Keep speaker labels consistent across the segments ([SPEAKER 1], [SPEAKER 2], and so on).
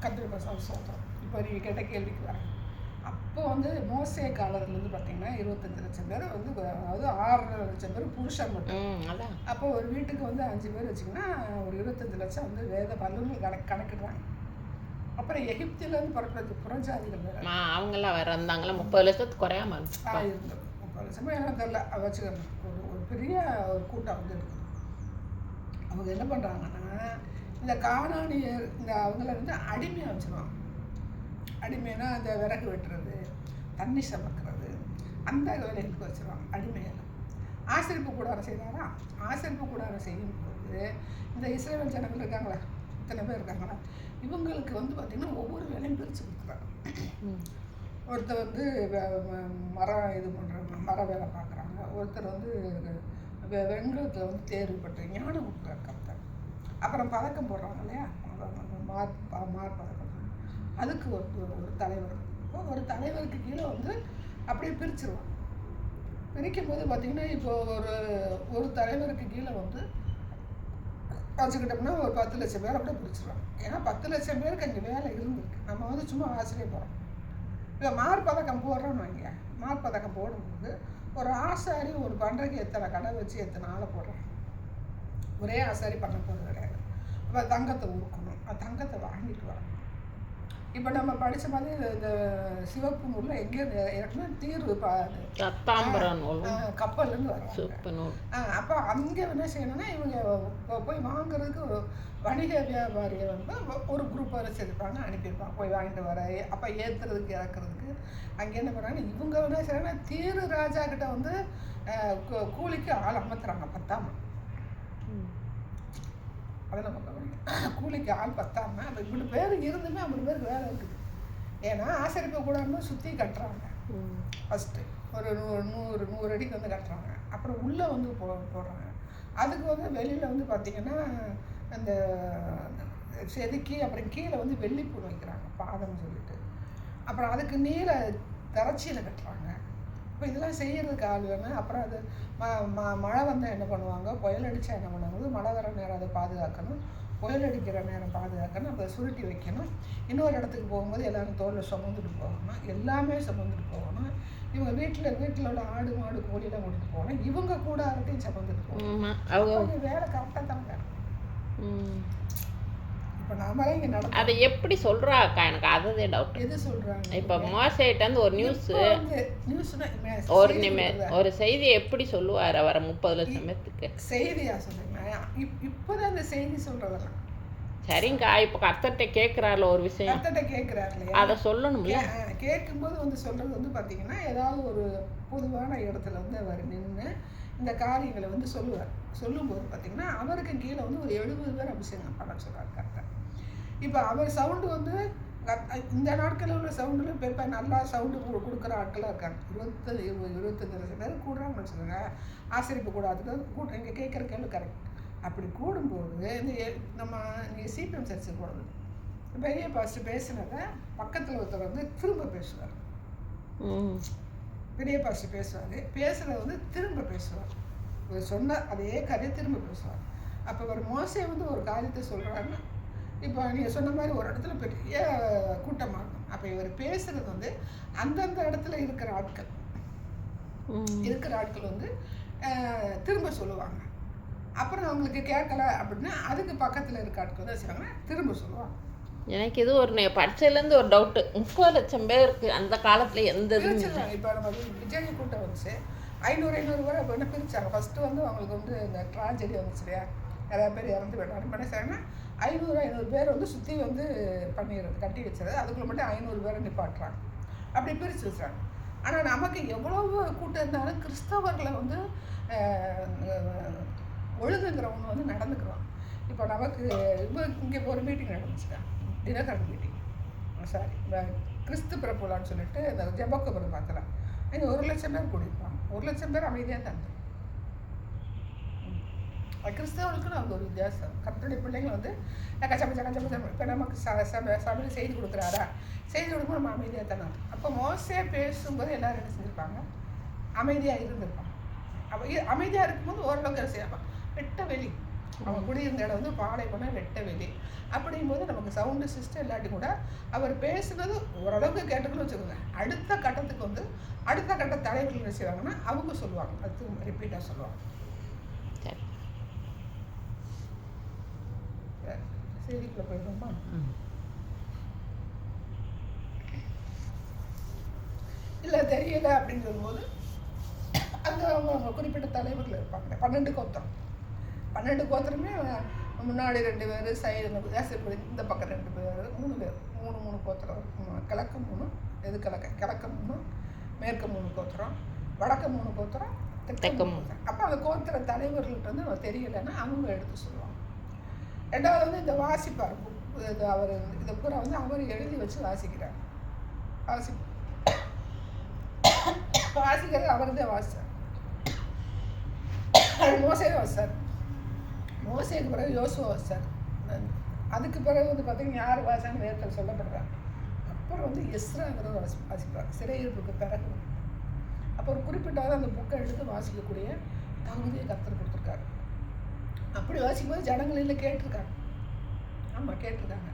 [SPEAKER 1] கத்திரிக்காய் சொல்கிறோம். இப்போ நீங்கள் கேட்ட கேள்விக்கு வரேன். அப்போ வந்து மோசே காலத்துலேருந்து பார்த்தீங்கன்னா 25 லட்சம் பேர் வந்து, அதாவது 6.5 லட்சம் பேர் புருஷன் மட்டும். அப்போ ஒரு வீட்டுக்கு வந்து 5 பேர் வச்சிங்கன்னா ஒரு 25 லட்சம் வந்து வேத பல்லுன்னு கணக்கிடுறாங்க. அப்புறம் எகிப்திலேருந்து புறப்படுறது புறஜாதிகள் வேறு
[SPEAKER 2] அவங்களாம் வேறு இருந்தாங்களா 30 லட்சத்துக்கு குறையாம
[SPEAKER 1] இருந்தது. 30 லட்சமாக எனக்கு தெரியல, வச்சுக்கணும். ஒரு பெரிய ஒரு கூட்டம் வந்து இருக்குது. அவங்க என்ன பண்ணுறாங்கன்னா இந்த கானானியர் இந்த அவங்கள வந்து அடிமையாக வச்சுருவாங்க. அடிமைனா அந்த விறகு வெட்டுறது, தண்ணி சமைக்கிறது, அந்த வேலைகளுக்கு வச்சுருவாங்க அடிமையெல்லாம். ஆசிரிப்பு கூடாரம் செய்கிறாரா, ஆசிரிப்பு கூடாரம் செய்யும்போது இந்த இஸ்ரேல் ஜனங்கள் இருக்காங்களா, இத்தனை பேர் இருக்காங்களா, இவங்களுக்கு வந்து பார்த்திங்கன்னா ஒவ்வொரு வேலையும் பிரித்து கொடுக்குறாங்க. ஒருத்தர் வந்து மரம் இது பண்ணுறாங்க, மர வேலை பார்க்குறாங்க. ஒருத்தர் வந்து வெண்கலத்தில் வந்து தேர்வு பெற்ற ஞானம் கொடுக்குறாரு கர்த்தர். அப்புறம் பதக்கம் போடுறாங்க இல்லையா, மார் பதக்கம், அதுக்கு ஒரு தலைவர். ஒரு தலைவருக்கு கீழே வந்து அப்படியே பிரிச்சிருவாங்க. பிரிக்கும் போது பார்த்திங்கன்னா இப்போ ஒரு தலைவருக்கு கீழே வந்து வச்சுக்கிட்டோம்னா ஒரு 10 லட்சம் பேர் அப்படியே பிரிச்சிருவாங்க. ஏன்னா 10 லட்சம் பேருக்கு அங்கே வேலை இருந்திருக்கு. நம்ம வந்து சும்மா ஆசிரியர் இப்போ மார்பதக்கம் போடுறோன்னு வைங்க. மார்பதக்கம் போடும்போது ஒரு ஆசாரி ஒரு பண்டைக்கு எத்தனை கடை வச்சு எத்தனை ஆளை போடுறாங்க. ஒரே ஆசாரி பண்ண போகிறது கிடையாது. அப்போ தங்கத்தை உருக்கணும், தங்கத்தை வாங்கிட்டு வரணும். இப்போ நம்ம படித்த மாதிரி இந்த சிவப்பு நூலில் எங்கேயும் இறக்குனா தீர்வு கப்பல்லேருந்து வரும். அப்போ அங்கே என்ன செய்யணும்னா இவங்க போய் வாங்குறதுக்கு வணிக வியாபாரியை வந்து ஒரு குரூப் வர வச்சுருப்பாங்க, அனுப்பியிருப்பாங்க போய் வாங்கிட்டு வர. அப்போ ஏற்றுறதுக்கு இறக்குறதுக்கு அங்கே என்ன பண்ணுறாங்க, இவங்க என்ன செய்யறாங்கன்னா தீரு ராஜா கிட்ட வந்து கூலிக்கு ஆள் அமர்த்துறாங்க. பத்தாமல் அதை நம்ம கூலிக்கு ஆள் பத்தாமல் அப்போ இப்படி பேர் இருந்துமே 50 பேருக்கு வேலை இருக்குது. ஏன்னா ஆசிரியப்பை கூட சுற்றி கட்டுறாங்க. ஃபஸ்ட்டு ஒரு 100 அடிக்கு வந்து கட்டுறாங்க. அப்புறம் உள்ளே வந்து போடுறாங்க. அதுக்கு வந்து வெளியில் வந்து பார்த்திங்கன்னா அந்த செதுக்கி அப்புறம் கீழே வந்து வெள்ளிப்பூ வைக்கிறாங்க பாதம்னு சொல்லிட்டு. அப்புறம் அதுக்கு நீல தரச்சியில் கட்டுறாங்க. இப்போ இதெல்லாம் செய்கிறதுக்கு ஆள் வேணும். அப்புறம் அது மழை வந்தால் என்ன பண்ணுவாங்க, புயல் அடித்தா என்ன பண்ணுவாங்க, மழை வர நேரம் அதை பாதுகாக்கணும், புயல் அடிக்கிற நேரம் பாதுகாக்கணும், அதை சுருட்டி வைக்கணும். இன்னொரு இடத்துக்கு போகும்போது எல்லோரும் தோளில் சுமந்துட்டு போகணும், எல்லாமே சுமந்துட்டு போகணும். இவங்க வீட்டில் உள்ள ஆடு மாடு கோழியெல்லாம் கொண்டுட்டு போகணும். இவங்க கூட அரட்டையும் சுமந்துட்டு போகணும். அவங்க வேலை கரெக்டாக தான் வேணும். இப்போ நாமளே இங்கே நடக்கும்.
[SPEAKER 2] அதை எப்படி சொல்கிறாக்கா, எனக்கு அதுதான் டவுட்.
[SPEAKER 1] எது சொல்கிறாங்க, இப்போ
[SPEAKER 2] மோசேட்டேருந்து ஒரு ஒரு செய்தியை எப்படி சொல்லுவார் அவரை 30 லட்சம் பேத்துக்கு?
[SPEAKER 1] செய்தியா சொல்லுங்க, இப்போதான் அந்த செய்தி சொல்கிறதெல்லாம்
[SPEAKER 2] சரிங்கக்கா. இப்போ கர்த்தர்கிட்ட கேட்குறாருல ஒரு விஷயம்,
[SPEAKER 1] கர்த்தர்கிட்ட கேட்குறாரு இல்லையா,
[SPEAKER 2] அதை சொல்லணும்ல.
[SPEAKER 1] கேட்கும்போது வந்து சொல்கிறது வந்து பார்த்திங்கன்னா ஏதாவது ஒரு பொதுவான இடத்துல வந்து அவர் நின்று இந்த காரியங்களை வந்து சொல்லுவார். சொல்லும்போது பார்த்திங்கன்னா அவருக்கு கீழே வந்து ஒரு 70 பேர் அபிஷேகம் பண்ண சொல்கிறார் கர்த்தர். இப்போ அவர் சவுண்டு வந்து இந்த நாட்களில் உள்ள சவுண்டில் இப்போ நல்லா சவுண்டு கொடுக்குற ஆட்களாக இருக்காங்க. 25 லட்சம் பேர் கூடுறாங்கன்னு வச்சுக்கோங்க. ஆசிரியப்பு கூடாதுக்கு கூட்டம் இங்கே கேட்குற கேள்வி கரெக்ட். அப்படி கூடும்போது இந்த நம்ம நீங்கள் சிபிஎம் சர்ச்சுக்கு போடுறது பெரிய பாஸ்டர் பேசுனதை பக்கத்தில் ஒருத்தர் வந்து திரும்ப பேசுவார். பெரிய பாஸ்டர் பேசுகிறத வந்து திரும்ப பேசுவார். இவர் சொன்ன அதே கதையை திரும்ப பேசுவார். அப்போ ஒரு மோசே வந்து ஒரு காரியத்தை சொல்கிறாருன்னா, இப்போ நீங்கள் சொன்ன மாதிரி ஒரு இடத்துல பெரிய கூட்டமாக இருக்கும். அப்போ இவர் பேசுகிறது வந்து அந்தந்த இடத்துல இருக்கிற ஆட்கள் வந்து திரும்ப சொல்லுவாங்க. அப்புறம் அவங்களுக்கு கேட்கல அப்படின்னா அதுக்கு பக்கத்தில் இருக்க ஆட்கள் வந்து செய்வாங்க, திரும்ப சொல்லுவாங்க.
[SPEAKER 2] எனக்கு இது ஒரு படிச்சதுலேருந்து ஒரு டவுட்டு, 30 லட்சம் பேருக்கு அந்த காலத்தில் எந்த
[SPEAKER 1] இப்போ நம்ம விஜய் கூட்டம் வந்துச்சு 500 பேர் இப்போ என்ன பிரித்தாங்க. ஃபஸ்ட்டு வந்து அவங்களுக்கு வந்து இந்த ட்ராஜடி வந்துச்சு இல்லையா, நிறையா பேர் இறந்து போயிட்டாங்க. என்ன செய்யறாங்கன்னா 500 பேர் வந்து சுற்றி வந்து பண்ணிடுறது, கட்டி வச்சுறது. அதுக்குள்ள மட்டும் 500 பேரை நிப்பாட்டுறாங்க. அப்படி பிரித்து வச்சுறாங்க. ஆனால் நமக்கு எவ்வளவு கூட்டம் இருந்தாலும் கிறிஸ்தவர்களை வந்து ஒழுங்குங்கிறவங்க வந்து நடந்துக்கிறோம். இப்போ நமக்கு இப்போ இங்கே ஒரு மீட்டிங் நடந்துச்சுட்டாங்க, தினகரன் மீட்டிங், சாரி கிறிஸ்து பிறப்புலான்னு சொல்லிட்டு இந்த ஜெபக்கபுரம் பார்க்கலாம். இங்கே 1 லட்சம் பேர் கூடியிருப்பாங்க. 1 லட்சம் பேர் அமைதியாக தான் இருந்தாங்க. கிறிஸ்தவர்களுக்குன்னு அவங்க ஒரு வித்தியாசம். கர்த்தருடைய பிள்ளைங்க வந்து கச்சப்பச்சம் இப்போ நமக்கு சபையில் செய்தி கொடுக்குறாரா, செய்தி கொடுக்கும்போது நம்ம அமைதியாக தானே. அப்போ மோசே பேசும்போது எல்லோரும் என்ன செஞ்சுருப்பாங்க, அமைதியாக இருந்திருப்பாங்க. அப்போ அமைதியாக இருக்கும்போது ஓரளவுக்கு செய்யலாம். வெட்ட வெளி அவங்க குடியிருந்த இடம் வந்து பாலைவனம் வெட்டவெளி. அப்படிங்கும்போது நமக்கு சவுண்டு சிஸ்டம் இல்லாட்டி கூட அவர் பேசுனது ஓரளவுக்கு கேட்டுக்கணும்னு வச்சுக்கோங்க. அடுத்த கட்டத்துக்கு வந்து அடுத்த கட்ட தலைவர்கள் என்ன செய்வாங்கன்னா அவங்க சொல்லுவாங்க, அது ரிப்பீட்டாக சொல்லுவாங்க. செய்திக்குள்ள போயிடுவோமா? இல்லை தெரியல அப்படின்னு சொல்லும்போது அங்கே அவங்க குறிப்பிட்ட தலைவர்கள் இருப்பாங்க. 12 கோத்திரம். 12 கோத்திரமே முன்னாடி 2 பேர், சைடு இந்த பக்கம் 2 பேர், 3 பேர், 3 கோத்திரம். கிழக்கு 3, எது கிழக்கு 3, மேற்கு 3 கோத்திரம், வடக்கு 3 கோத்திரம், தெற்கு 3 கோத்திரம். அப்போ அந்த கோத்திர தலைவர்கள்ட்ட வந்து நம்ம தெரியலைன்னா அவங்க எடுத்து சொல்லுவாங்க. ரெண்டாவது வந்து இந்த வாசிப்பார், அவர் இதை பூரா வந்து அவர் எழுதி வச்சு வாசிக்கிறார். வாசிக்கிறது அவர் தான் வாசித்தார். மோசே வாசித்தார். மோசேக்கு பிறகு யோசுவா வாசித்தார். அதுக்கு பிறகு வந்து பார்த்தீங்கன்னா யார் வாசான்னு வேதத்தில் சொல்லப்படுறாங்க. அப்புறம் வந்து எஸ்ராங்கிறத வாசிப்பார் சிறையிருப்புக்கு பிறகு. அப்போ ஒரு குறிப்பிட்டாவது அந்த புக்கை எடுத்து வாசிக்கக்கூடிய தகுதியை கர்த்தர் கொடுத்துருக்காரு. அப்படி வாசிக்கும்போது ஜனங்கள் இல்லை கேட்டிருக்காங்க. ஆமாம் கேட்டிருக்காங்க.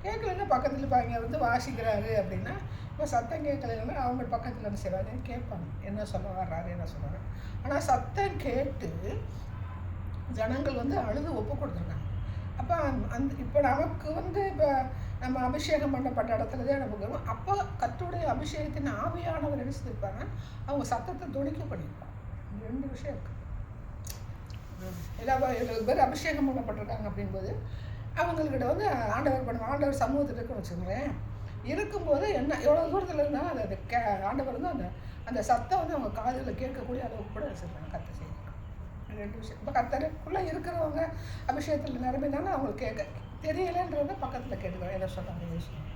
[SPEAKER 1] கேட்கலன்னா பக்கத்தில் இப்போ இங்கே வந்து வாசிக்கிறாரு அப்படின்னா இப்போ சத்தம் கேட்கலன்னா அவங்க பக்கத்தில் என்ன செய்வாங்க கேட்பாங்க, என்ன சொல்ல வர்றாரு என்ன சொல்கிறாரு. ஆனால் சத்தம் கேட்டு ஜனங்கள் வந்து அழுது ஒப்பு கொடுத்துருக்காங்க. அப்போ இப்போ நமக்கு வந்து இப்போ நம்ம அபிஷேகம் பண்ணப்பட்ட இடத்துல தான் நமக்கு வரும். அப்போ கர்த்தருடைய அபிஷேகத்தின் ஆவியானவர் என்ன செஞ்சிருப்பாங்க, அவங்க சத்தத்தை துணிக்க பண்ணியிருப்பாங்க. 2 விஷயம் இருக்குது. எல்லா 70 பேர் அபிஷேகம் பண்ணப்பட்டிருக்காங்க அப்படின்போது அவங்கக்கிட்ட வந்து ஆண்டவர் பண்ணுவாங்க. ஆண்டவர் சமூகத்தில் இருக்குன்னு வச்சுக்கோங்களேன். இருக்கும்போது என்ன எவ்வளோ தூரத்தில் இருந்தாலும் அது ஆண்டவர் வந்து அந்த சத்தம் வந்து அவங்க காதில் கேட்கக்கூடிய அளவுக்கு கூட வச்சுருக்காங்க. கர்த்தர் செய்யணும் 2 விஷயம். இப்போ கர்த்தருக்குள்ளே இருக்கிறவங்க அபிஷேகத்தில் நிரம்பினாலும் அவங்களுக்கு கேட்க தெரியலைன்றவங்க பக்கத்தில் கேட்டுக்கிறோம் என்ன சொல்கிறாங்க விஷயம்.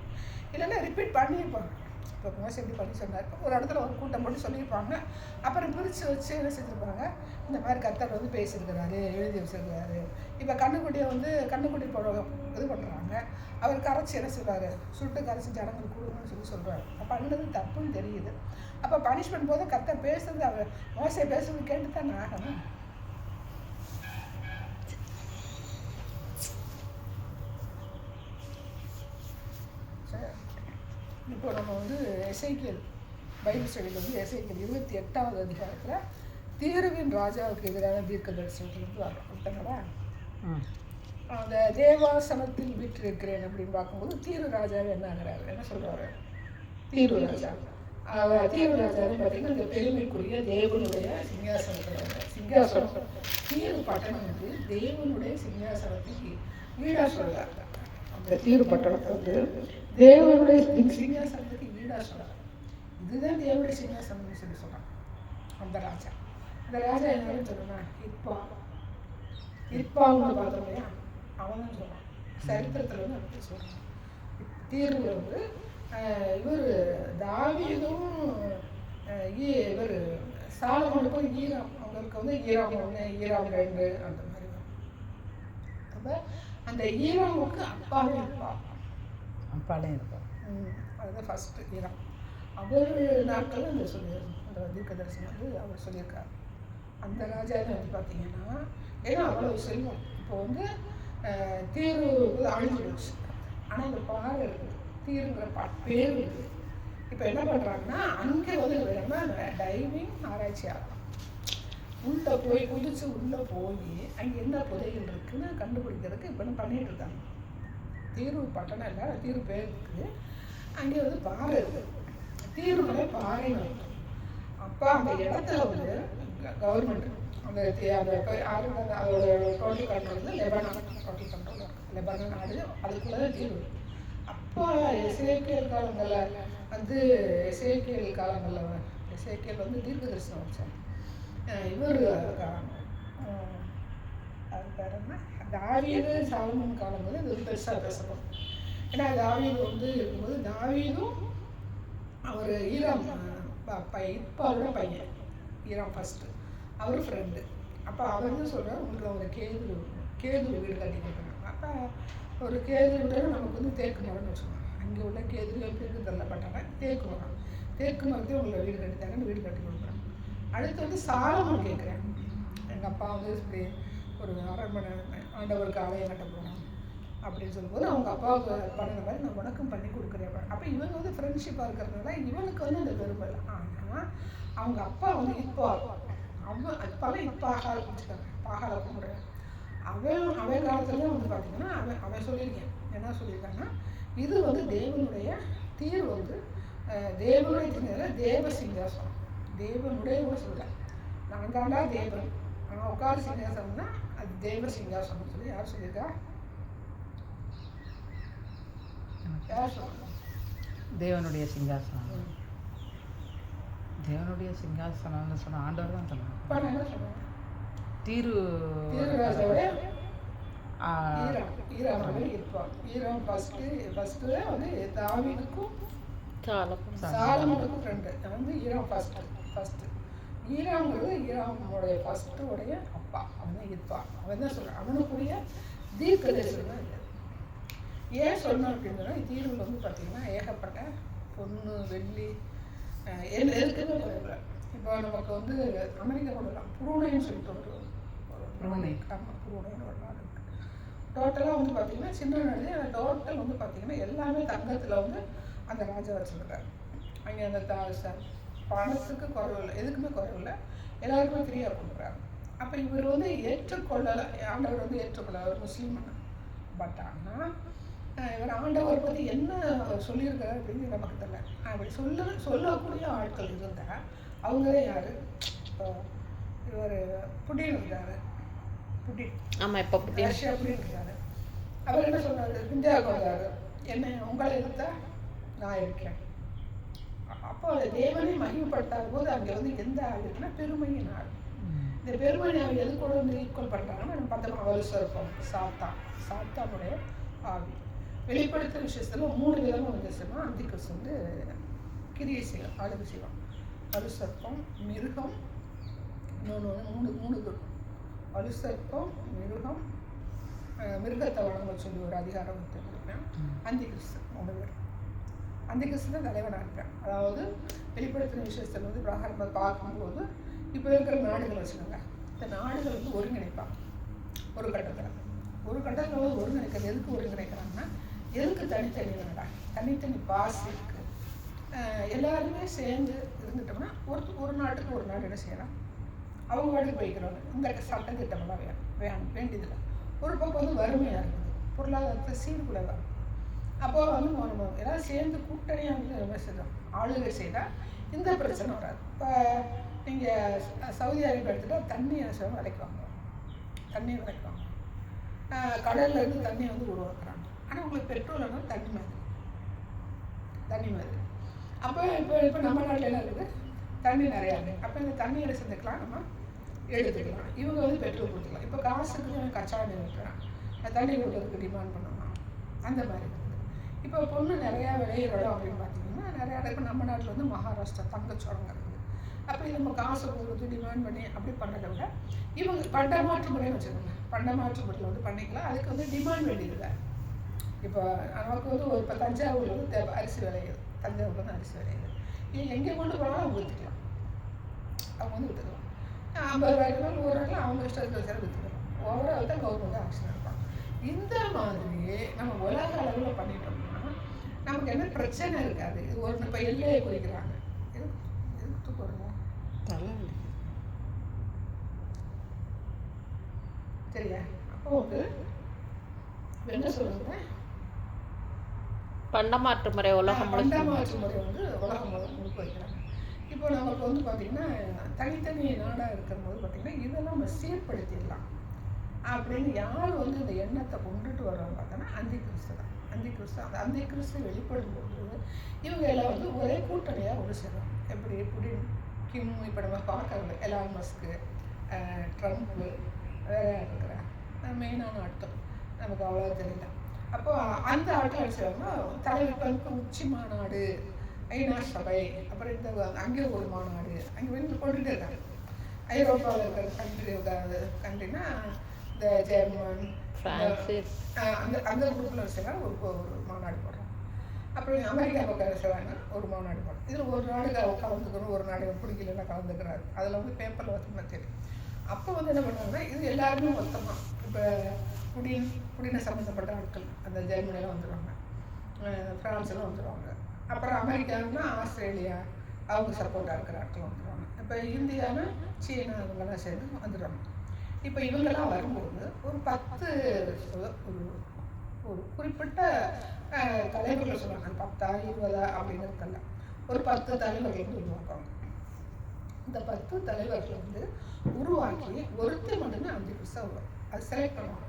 [SPEAKER 1] இல்லைன்னா ரிப்பீட் பண்ணியிருப்பாங்க. இப்போ மோசே எப்படி பண்ணி சொன்னார், ஒரு இடத்துல ஒரு கூட்டம் போட்டு சொல்லியிருப்பாங்க. அப்புறம் பிரித்து வச்சு என்ன செஞ்சுருப்பாங்க, இந்த மாதிரி கர்த்தர் வந்து பேசியிருக்கிறாரு, எழுதி வச்சிருக்கிறாரு. இப்போ கண்ணுக்குட்டி போட இது பண்ணுறாங்க. அவர் கரைச்சி என்ன செய்வார், சுட்டு கரைச்சி ஜனங்கள் கொடுங்கன்னு சொல்கிறாரு. அப்போ பண்ணது தப்புன்னு தெரியுது. அப்போ பனிஷ்மெண்ட் போது கர்த்தர் பேசுறது, அவர் மோசே பேசுறது கேட்டு தான் ஆகணும். இப்போ நம்ம வந்து எசேக்கியேல் பைபிள் ஸ்டடியில் வந்து எசேக்கியேல் 28வது அதிகாரத்தில் தீருவின் ராஜாவுக்கு எதிரான தீர்க்க தரிசனத்துலேருந்து வர்றோம்ங்களா. அந்த தேவாசனத்தில் வீற்றிருக்கிறேன் அப்படின்னு பார்க்கும்போது தீரு ராஜாவே என்ன ஆகிறாரு, என்ன சொல்கிறாரு, தீரு ராஜா பார்த்தீங்கன்னா இந்த பெருமைக்குரிய தேவனுடைய சிங்காசனம் தீரு பட்டணம் வந்து தேவனுடைய சிங்காசனத்துக்கு ஈடாக சொல்கிறார். அந்த தீரு பட்டணத்தை வந்து தேவனுடைய சிங்காசனத்துக்கு ஈடாக சொல்கிறார். இதுதான் தேவனுடைய சிங்காசனம்னு சொல்கிறான் அந்த ராஜா. அந்த ராஜா என்னன்னு சொல்லுனா இப்பாவுன்னு பார்த்தோம் இல்லையா, அவன் தான் சொல்கிறான். சரித்திரத்தில் வந்து அப்படி சொல்கிறான். தீர்வு வந்து இவர் தாவீதும் இவர் சாலமோனுக்கும் ஈராம், அவங்களுக்கு வந்து ஈராம் 1 ஈராம் 2 அந்த மாதிரி தான். அப்போ அந்த ஈராமுக்கு அப்பாவே இருப்பான். அதுதான் ஃபஸ்ட்டு ஈராம். அவர் நாட்கள் அந்த அந்த தீர்க்க தரிசனம் வந்து அவர் சொல்லியிருக்காரு. அந்த ராஜாவில் வந்து பார்த்தீங்கன்னா ஏன்னா அவ்வளோ செல்வம். இப்போ வந்து தீர்வு அழிஞ்சிடுச்சு. ஆனால் இந்த பாறை இருக்குது, தீருங்கிற பேர் இருக்குது. இப்போ என்ன பண்ணுறாங்கன்னா அங்கே வந்து டைவிங் ஆராய்ச்சி ஆகலாம். உள்ளே போய் குதிச்சு உள்ளே போய் அங்கே என்ன புதைகள் இருக்குன்னு கண்டுபிடிக்கிறதுக்கு இப்போ என்ன பண்ணிகிட்டு இருக்காங்க. தீர்வு பட்டணம் இல்லை, தீர்வு பேர் இருக்குது. அங்கே வந்து பாறை இருக்குது, தீர்வுல பாறை இருக்குது. அப்போ அந்த இடத்துல வந்து கவர்மெண்ட் அந்த அதோட டோட்டல் கண்ட்ரோல் வந்து லெபனான் நாடு, அதுக்குள்ளே தான் தீர்வு. அப்போ எசேக்கியேல் காலங்களில் வந்து எசேக்கியேல் வந்து தீர்க்க தரிசனம் வச்சாங்க. இவர் அது பேர் என்ன, தாவீது சாலமோன் காலங்களில் இது பெருசாக பேசணும். ஏன்னா தாவீது வந்து இருக்கும்போது தாவீதும் அவர் ஈராம் இப்பாவோட பையன், ஈராம் ஃபஸ்ட்டு அவர் ஃப்ரெண்டு. அப்போ அவர் வந்து சொல்கிறார், உங்களுக்கு ஒரு கேது வீடு கட்டி கொடுக்குறாங்க. அப்போ ஒரு கேது வீடு நமக்கு வந்து தேக்கு மரம்னு வச்சுக்கோங்க. அங்கே உள்ள கேது எப்படி இருக்கு தள்ளப்பட்டாங்க, தேக்கு மரத்தையும் உங்களை வீடு கட்டித்தாங்கன்னு வீடு கட்டி கொடுக்குறாங்க. அடுத்து வந்து சாலமோன் கேட்குறேன், எங்கள் அப்பா வந்து இப்படி ஒரு அரண்மனை ஆண்டவருக்கு ஆலயம் கட்ட போகிறோம் அப்படின்னு சொல்லும்போது அவங்க அப்பாவுக்கு பண்ணுற மாதிரி நான் உனக்கும் பண்ணி கொடுக்குறேன். அப்போ இவங்க வந்து ஃப்ரெண்ட்ஷிப்பாக இருக்கிறதுனால இவனுக்கு வந்து அந்த விரும்பலை. ஆனால் அவங்க அப்பா வந்து இப்போ அப்பாவே இப்போ ஆரம்பிச்சுட்டாங்க, பாகால கும்பிடுறேன். அவன் காலத்துல வந்து பார்த்தீங்கன்னா அவன் சொல்லியிருக்கேன், என்ன சொல்லியிருக்காங்கன்னா, இது வந்து தேவனுடைய தீர் வந்து தேவனுடைய தீர்ல தேவ சிங்காசனம், தேவனுடைய கூட சொல்ல, நான் தாண்டா தேவன், நான் உட்கார சிங்காசனம்னா அது தேவ சிங்காசனம் சொல்லி யார் சொல்லியிருக்கா? யார் சொல்லுங்க?
[SPEAKER 3] தேவனுடைய சிங்காசனம். தேவனுடைய சிங்காசனம்னு சொன்ன ஆண்டவர் தான் சொல்லுவாங்க.
[SPEAKER 1] என்ன சொல்லுவாங்க?
[SPEAKER 3] தீருராஜாவோட
[SPEAKER 1] ஈரான் ஃபர்ஸ்ட்டு வந்து தாவீதுக்கும் சாலமோனுக்கும் ஃப்ரெண்டு வந்து ஈரான் ஃபர்ஸ்ட்டு. ஈரான்ங்கிறது ஈரானுடைய ஃபர்ஸ்ட்டுடைய அப்பா, அவன் தான் இருப்பான். அவன் தான் சொல்கிறான், அவனுக்குரிய தீர்க்கதரிசனம் தான் இல்லை. ஏன் சொன்னான் அப்படின்னா, தீர்வில் வந்து பார்த்தீங்கன்னா ஏகப்பட்ட பொண்ணு வெள்ளி எதுக்குமே குறையில. இப்போ நமக்கு வந்து அமெரிக்கா கொள்ளலாம் புரூனைன்னு சொல்லிட்டு ஒரு ஆமாம் புரூனைன்னு ஒரு நாடு இருக்குது. டோட்டலாக வந்து பார்த்தீங்கன்னா சின்ன நாடு, டோட்டல் வந்து பார்த்தீங்கன்னா எல்லாமே தங்கத்தில் வந்து அந்த ராஜா வச்சுருக்காரு. அங்கே அந்த பணத்துக்கு குறைவில்லை, எதுக்குமே குறைவில்லை, எல்லாருக்குமே ஃப்ரீயாக கொடுக்குறாரு. அப்போ இவர் வந்து ஏற்றுக்கொள்ளலை, ஆண்டவர் வந்து ஏற்றுக்கொள்ள, அவர் முஸ்லீம். பட் ஆனால் இவர் ஆண்டவர் பற்றி என்ன சொல்லியிருக்காரு அப்படின்னு நமக்கு தெரியல. அப்படி சொல்லக்கூடிய ஆட்கள் இருந்தால் அவங்களே யார்? இப்போ இவர் புடின் இருக்காரு, ரஷ்யா புடின் இருக்காரு. அவர் என்ன சொன்னார்? இந்தியாவுக்கு வந்தார், என்ன உங்களை எதிர்த்தா நான் இருக்கேன். அப்போ தேவனை மகிமைப்படுத்தாத போது அங்கே வந்து எந்த ஆள் இருக்குன்னா பெருமையின் ஆள். இந்த பெருமையை அவர் எது கூட வந்து ஈக்குவல் பண்ணுறாங்கன்னா நம்ம பார்த்தோம்னா வலுசர்ப்பம், சாத்தானுடைய ஆவி. வெளிப்படுத்துகிற விஷயத்தில் 3 விதமாக வந்துச்சுன்னா அந்தி கிறிஸ்து வந்து கிரியை செய்யும், ஆளுகை செய்வான். வலுசர்ப்பம், மிருகம், இன்னொன்று மூணு வலுசர்ப்பம், மிருகம், மிருகத்தை வழங்க சொல்லி ஒரு அதிகாரம் கொடுத்தேன். அந்தி கிறிஸ்து 3 பேர். அந்தி கிறிஸ்து தான் தலைவனாக இருப்பேன். அதாவது வெளிப்படுத்துகிற விஷயத்தில் வந்து பிரகாரம் பார்க்கும்போது இப்போ இருக்கிற நாடுகள் வச்சுக்கோங்க, இந்த நாடுகள் வந்து ஒருங்கிணைப்பாங்க. ஒரு கட்டத்தில் வந்து ஒருங்கிணைக்கிறது எதுக்கு ஒருங்கிணைக்கிறாங்கன்னா, எதுக்கு தனித்தனி வேண்டாம், தனித்தனி பாஸ் இருக்குது. எல்லாருமே சேர்ந்து இருந்துட்டோம்னா ஒரு நாட்டுக்கு ஒரு நாடு என்ன செய்யலாம், அவங்க வாட்டுக்கு போய்க்கிறோம். இந்த சட்டத்திட்டமெல்லாம் வேண்டியதில்லை. ஒரு பக்கம் வந்து வறுமையாக இருக்குது, பொருளாதாரத்தை சீர்குலைவாக. அப்போ வந்து நம்ம எல்லாம் சேர்ந்து கூட்டணியாக வந்து என்ன செய்யலாம், ஆளுகை செய்தால் இந்த பிரச்சனை வராது. இப்போ நீங்கள் சவுதி அரேபியா எடுத்துகிட்டா தண்ணி என்ன செய்வாங்க, விலைக்குவாங்க, தண்ணியை விலைக்குவாங்க. கடல்ல இருந்து தண்ணியை வந்து உருவாக்குறாங்க. ஆனால் உங்களுக்கு பெட்ரோல் ஆனால் தண்ணி மாதிரி. அப்போ இப்போ நம்ம நாட்டில் என்ன இருக்குது, தண்ணி நிறையா இருக்குது. அப்போ இந்த தண்ணி எடுத்து செஞ்சுக்கலாம், நம்ம எடுத்துக்கலாம். இவங்க வந்து பெட்ரோல் கொடுத்துக்கலாம். இப்போ காசுக்கு கச்சா எண்ணெய் வைக்கிறான், தண்ணி கொடுக்கறதுக்கு டிமாண்ட் பண்ணலாம். அந்த மாதிரி இருக்குது. இப்போ பொண்ணு நிறையா விளையிற இடம் அப்படின்னு பார்த்தீங்கன்னா நிறையா இடம். இப்போ நம்ம நாட்டில் வந்து மகாராஷ்டிரா தங்கச்சோளம் இருக்குது. அப்படி நம்ம காசு கொடுத்து டிமாண்ட் பண்ணி அப்படி பண்ணுறதை விட இவங்க பண்ட மாற்று முறைன்னு வச்சுக்கோங்க, பண்ட மாற்று முறையில் வந்து பண்ணிக்கலாம். அதுக்கு வந்து டிமாண்ட் வேண்டியதில்லை. இப்போ நமக்கு வந்து இப்போ தஞ்சாவூரில் வந்து அரிசி விளையுது, தஞ்சாவூரில் தான் அரிசி விளையுது. இது எங்கே கொண்டு போனாலும் அவங்க விற்றுக்கலாம், அவங்க வந்து விற்றுக்கலாம். 50 ரூபாய்க்கு 100 ரூபாய்க்கு அவங்க இஷ்டத்துக்கு சரி விற்றுக்கலாம். ஓவரால் தான் கவர்மெண்ட் ஆக்ஷன் எடுப்பாங்க. இந்த மாதிரி நம்ம உலக அளவில் பண்ணிட்டோம்னா நமக்கு என்ன பிரச்சனை இருக்காது. இது ஒரு இப்போ எல்லையை குறிக்கிறாங்க, எதுக்கு போடுங்க சரியா? அப்போ வந்து என்ன சொல்லுங்க,
[SPEAKER 2] பண்டமாற்று முறை உலகம்
[SPEAKER 1] பண்டமாற்று முறை வந்து உலகம் முழுக்க வைக்கிறாங்க. இப்போ நமக்கு வந்து பார்த்தீங்கன்னா தனித்தனி நாடாக இருக்கும்போது பார்த்தீங்கன்னா இதெல்லாம் நம்ம சீர்படுத்திடலாம் அப்படின்னு யார் வந்து இந்த எண்ணத்தை கொண்டுட்டு வர்றாங்க பார்த்தோன்னா அந்தி கிறிஸ்து தான். அந்த அந்தி கிறிஸ்து வெளிப்படும்போது இவங்க எல்லாம் வந்து ஒரே கூட்டணியாக ஒன்று சேரும். எப்படி புடின், கிம், இப்போ நம்ம பார்க்கறது எலான் மஸ்க்கு, ட்ரம்ப்பு, வேற இருக்கிற மெயினான ஆட்கள் நமக்கு அவ்வளோ தெரியல. அப்போ அந்த ஆட்கள் செய்வாங்கன்னா தலைவர்களுக்கு உச்சி மாநாடு, ஐநா சபை, அப்புறம் இந்த அங்கே ஒரு மாநாடு, அங்கே வந்து கொண்டுகிட்டே இருக்காங்க. ஐரோப்பாவில் இருக்கிற கண்ட்ரினா இந்த ஜெர்மன், அந்த குரூப்பில் செய்வாங்க ஒரு மாநாடு போடுறாங்க. அப்புறம் அமெரிக்கா பக்கம் செய்வாங்க ஒரு மாநாடு போடுறோம். இதில் ஒரு நாடு கலந்துக்கணும், ஒரு நாடு பிடிக்கலன்னா கலந்துக்கிறாரு. அதில் வந்து பேப்பரில் வந்து தெரியும். அப்போ வந்து என்ன பண்ணுவாங்கன்னா இது எல்லாருமே மொத்தமாக இப்போ புடின சம்மந்தப்பட்ட ஆட்கள் அந்த ஜெர்மனியில் வந்துடுவாங்க, ஃப்ரான்ஸில் வந்துடுவாங்க. அப்புறம் அமெரிக்காவுன்னா ஆஸ்திரேலியா அவங்க சப்போர்ட்டாக இருக்கிற ஆட்கள் வந்துடுவாங்க. இப்போ இந்தியானா சீனா இவங்கெல்லாம் சேர்ந்து வந்துடுவாங்க. இப்போ இவங்கெல்லாம் வரும்போது ஒரு 10 ஒரு ஒரு குறிப்பிட்ட தலைவர்கள் சொல்லுவாங்க, 10 20 அப்படிங்கிறதுக்கெல்லாம் ஒரு 10 தலைவர்கள் வந்து உருவாக்குவாங்க. இந்த 10 தலைவர்கள் வந்து உருவாக்கி ஒருத்தர் மட்டுமே அந்தி கிறிஸ்தா வரும், அது செலக்ட் பண்ணுவாங்க.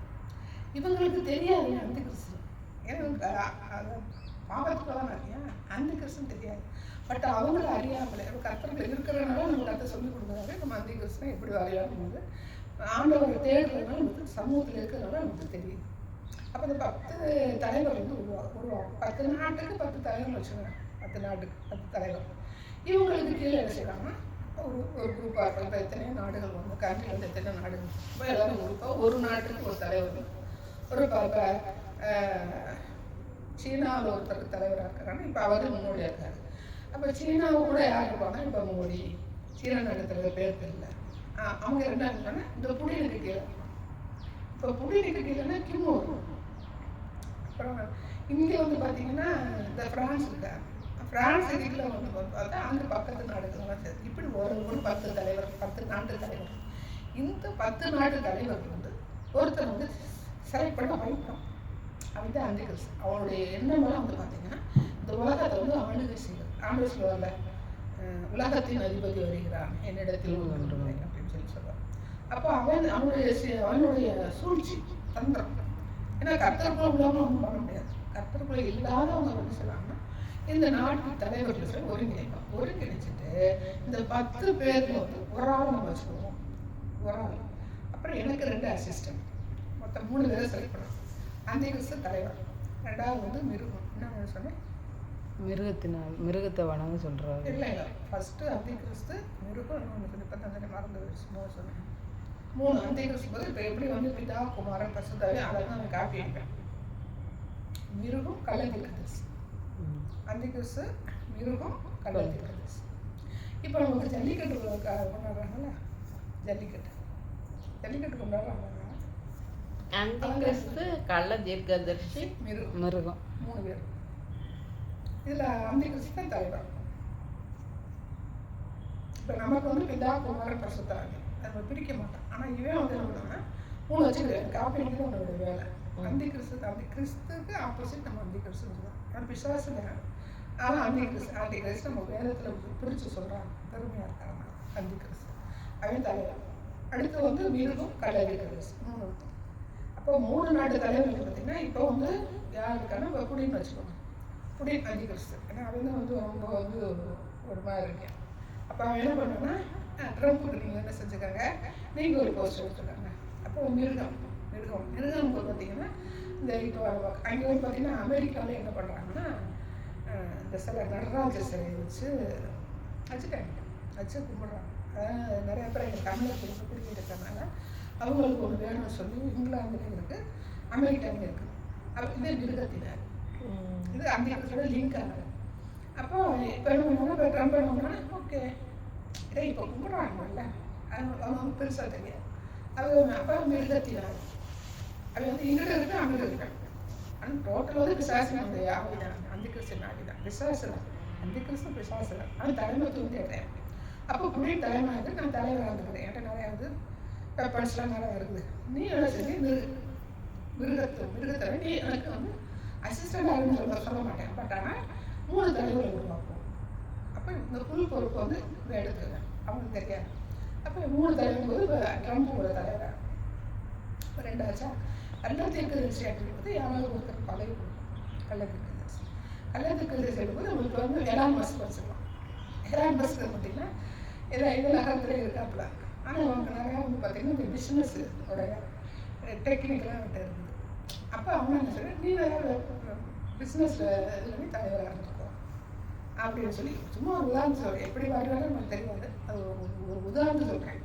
[SPEAKER 1] இவங்களுக்கு தெரியாது அந்தி கிறிஸ்து, ஏன்னா பாவத்துக்கெல்லாம் நிறையா அந்தி கிறிஸ்துன்னு தெரியாது. பட் அவங்கள அறியாமலே கர்த்தர்கள் இருக்கிறனால நம்ம கருத்தை சொல்லிக் கொடுக்குறாரு. நம்ம அந்தி கிறிஸ்துனா எப்படி வரையாடும் போது ஆண்டவரை தேடுறதுனால நமக்கு சமூகத்தில் இருக்கிறதுனால நமக்கு தெரியுது. அப்போ இந்த 10 தலைவர் வந்து உருவாகும். 10 நாட்டுக்கு 10 தலைவர் வச்சுக்கோங்க, 10 நாட்டுக்கு 10 தலைவர். இவங்களுக்கு கீழே என்ன செய்யறாங்கன்னா ஒரு குரூப்பாக இருக்கும். இப்போ எத்தனையோ நாடுகள் வந்து கண்ட்ரி வந்து எத்தனை நாடுகள், இப்போ எல்லாரும் குரூப்பாக ஒரு நாட்டுக்கு ஒரு தலைவர். ஒரு இப்போ சீனாவில் ஒருத்தர் தலைவராக இருக்கிறாங்க, இப்போ அவர் முன்னோடியாக இருக்காரு. அப்போ சீனாவை கூட யார் இருப்பாங்க, இப்போ மோடி. சீனா நாட்டு பேர் தெரியல, அவங்க என்ன இருக்காங்க இந்த புடினுக்கு கீழே. இப்போ புடினுக்கு கீழேன்னா கிமு. அப்புறம் இங்கே வந்து பார்த்தீங்கன்னா இந்த ஃப்ரான்ஸ் இருக்கா, ஃப்ரான்ஸ் கீழே வந்து பார்த்தா அந்த பக்கத்து நாடுகள்லாம் சரி. இப்படி ஒரு 10 தலைவர், 10 நாட்டு தலைவர். இந்த 10 நாட்டு தலைவர்கள் வந்து ஒருத்தர் வந்து செலக்ட் பண்ண வைப்போம். அவன் தான் அந்தி கிறிஸ்து. அவனுடைய எண்ணமெல்லாம் வந்து பார்த்தீங்கன்னா இந்த உலகத்தை வந்து ஆளுகை செய்வது. ஆண்டு சொல்லுவார்ல, உலகத்தின் அதிபதி வருகிறான் என்னிடத்தில் அப்படின்னு சொல்லி சொல்லுவார். அப்போ அவனுடைய சூழ்ச்சி தந்திரம், ஏன்னா கர்த்தருக்குள்ள உள்ளவங்க ஒன்றும் பண்ண முடியாது. கர்த்தருக்குள்ள இல்லாதவங்க வந்து சொல்லாமல் இந்த நாட்டு தலைவர்கள் ஒருங்கிணைப்போம். ஒருங்கிணைச்சிட்டு இந்த 10 பேருக்கு வந்து ஒரு ஆள் நம்ம வச்சுக்குவோம், ஒரு ஆள். அப்புறம் எனக்கு 2 அசிஸ்டன்ட், மொத்தம் 3 பேரை செலக்ட் பண்ணுவோம். அந்தி கிறிஸ்து தலைவர், 2வது வந்து மிருகம். என்ன சொன்னேன்,
[SPEAKER 3] மிருகத்தை வணங்க சொல்றாரு.
[SPEAKER 1] இல்லை ஃபர்ஸ்ட் அந்தி கிறிஸ்து, மிருகம், இன்னொன்று இப்போ தான் மறந்து சொன்னேன். 3 அந்தி கிறிஸ்து போது இப்போ எப்படி வந்து பிதா குமாரன் பசுத்தாவே அதை தான் நான் காப்பி அடிப்பேன். மிருகம் கள்ளத்தீர்க்கதரிசி, அந்தி கிறிஸ்து மிருகம் கள்ளத்தீர்க்கதரிசி. இப்போ நமக்கு ஜல்லிக்கட்டு கொண்டாடுறாங்கல்ல, ஜல்லிக்கட்டு கொண்டாடுறாங்க.
[SPEAKER 2] அந்தி கிறிஸ்து கள்ள தீர்க்கதரிசி
[SPEAKER 3] மிருகம்
[SPEAKER 1] 3 பேர். இதில் அந்தி கிறிஸ்து தான் தலைவர். இப்போ நமக்கு வந்து பிதா குமாரன் பசுத்தாவே நம்ம பிரிக்க மாட்டோம். ஆனால் இவன் வந்து என்ன பண்ணாங்கன்னா 3 வச்சுக்கிறேன், காப்பி அடிக்கிறது அவனோட வேலை. அந்தி கிறிஸ்துக்கு ஆப்போசிட் நம்ம அந்தி கிறிஸ்துன்னு சொல்லுவோம். அவன் பிசாசுங்கிறாங்க, ஆனால் அந்தி கிறிஸ்து நம்ம வேதத்தில் பிரித்து சொல்கிறாங்க, பெருமையாக இருக்காங்க அந்தி கிறிஸ்து. அவன் தலைவர். அடுத்து வந்து மிருகம் கள்ளத்தீர்க்கதரிசி 3 இருக்கும். அப்போ 3 நாட்டு தலைவர்கள் பார்த்தீங்கன்னா இப்போ வந்து யார் இருக்காங்கன்னா இப்போ புடின்னு வச்சுக்கோங்க, புடின் அந்தி கிறிஸ்து. ஏன்னா அவன் வந்து ரொம்ப வந்து ஒரு மாதிரி இருக்கேன். அப்போ அவன் என்ன பண்ணுன்னா ட்ரம்ப்புக்கு நீங்கள் என்ன செஞ்சுக்காங்க, நீங்கள் ஒரு போஸ்ட் எடுத்துருக்காங்க. அப்போ மிருகம் பார்த்தீங்கன்னா இந்த இப்போ அங்கே வந்து பார்த்தீங்கன்னா அமெரிக்காவில் என்ன பண்ணுறாங்கன்னா இந்த சில நடராஜ சிலையை வச்சு கும்பிட்றாங்க. நிறைய பேர் எங்கள் தமிழர்களுக்கு குடிக்கிட்டு இருக்கிறனால அவங்களுக்கு ஒன்று வேணும்னு சொல்லி இங்கிலாந்துலேயும் இருக்குது, அமெரிக்காவிலும் இருக்குது. அப்போ இதே மிருகத்தினார் இது அந்தி கிறிஸ்துவோட லிங்க் ஆகுது. அப்போ இப்போ என்ன பண்ணோம்னா இப்போ ட்ரம்ப் என்ன பண்ணோன்னா ஓகே இதை இப்போ கும்பிட்றாங்கல்ல, அவங்க பெருசாக தெரியாது. அவங்க அப்போ மிருகத்தினார் அது வந்து இங்கிட்ட இருக்கு அங்கே இருக்கு. ஆனால் டோட்டல் வந்து பிசாசினுடைய ஆவிதான், அந்தி கிறிஸ்து ஆவிதான், பிசாசு தான். அந்தி கிறிஸ்து பிசாசு தான், ஆனால் தலைமைத்துவம் தேடுறேன். அப்போ புதிய தலைமையாக நான் தலைவராக இருக்கிறேன். என்கிட்ட நிறையா வந்து பெப்பர்ஸ்லாம் நிறையா இருக்குது. நீ என்ன செஞ்சு மிருகத்தை நீ எனக்கு வந்து அசிஸ்டண்ட் ஆகுன்னு சொல்ல மாட்டேன். பட் ஆனால் 3 தலைவரை உருவாக்குவோம். அப்போ இந்த புல் பொறுப்பு வந்து இதை எடுத்துக்கிறேன், அவங்களுக்கு தெரியாது. அப்போ 3 தலைவர் போது இப்போ ட்ரம்ப் ஒரு தலைவராக இப்போ 2 ஆச்சா. கள்ளத்தீர்க்கதரிசி அப்படிங்கிறது யாராவது ஒருத்தர் பதவி கொடுக்கும். கள்ளத்தீர்க்கதரிசி எடுக்கும்போது நம்மளுக்கு வந்து எலான் மஸ்க் வச்சுக்கலாம். எலான் மஸ்க் பார்த்தீங்கன்னா இதில் நகரத்தில் இருக்காப்புல. ஆனால் அவங்க நிறையா வந்து பார்த்தீங்கன்னா இந்த பிஸ்னஸ் உடைய டெக்னிக்கெலாம் கிட்ட இருக்குது. அப்போ அவங்க என்ன சொல்கிறேன், நீ வேறு பிஸ்னஸில் இதில் நீ தலைவராக இருந்துக்கோ அப்படின்னு சொல்லி சும்மா ஒரு உதாரணம் சொல்கிறேன். எப்படி வருவாங்க நமக்கு தெரியாது, அது ஒரு உதாரணம் சொல்கிறேன்.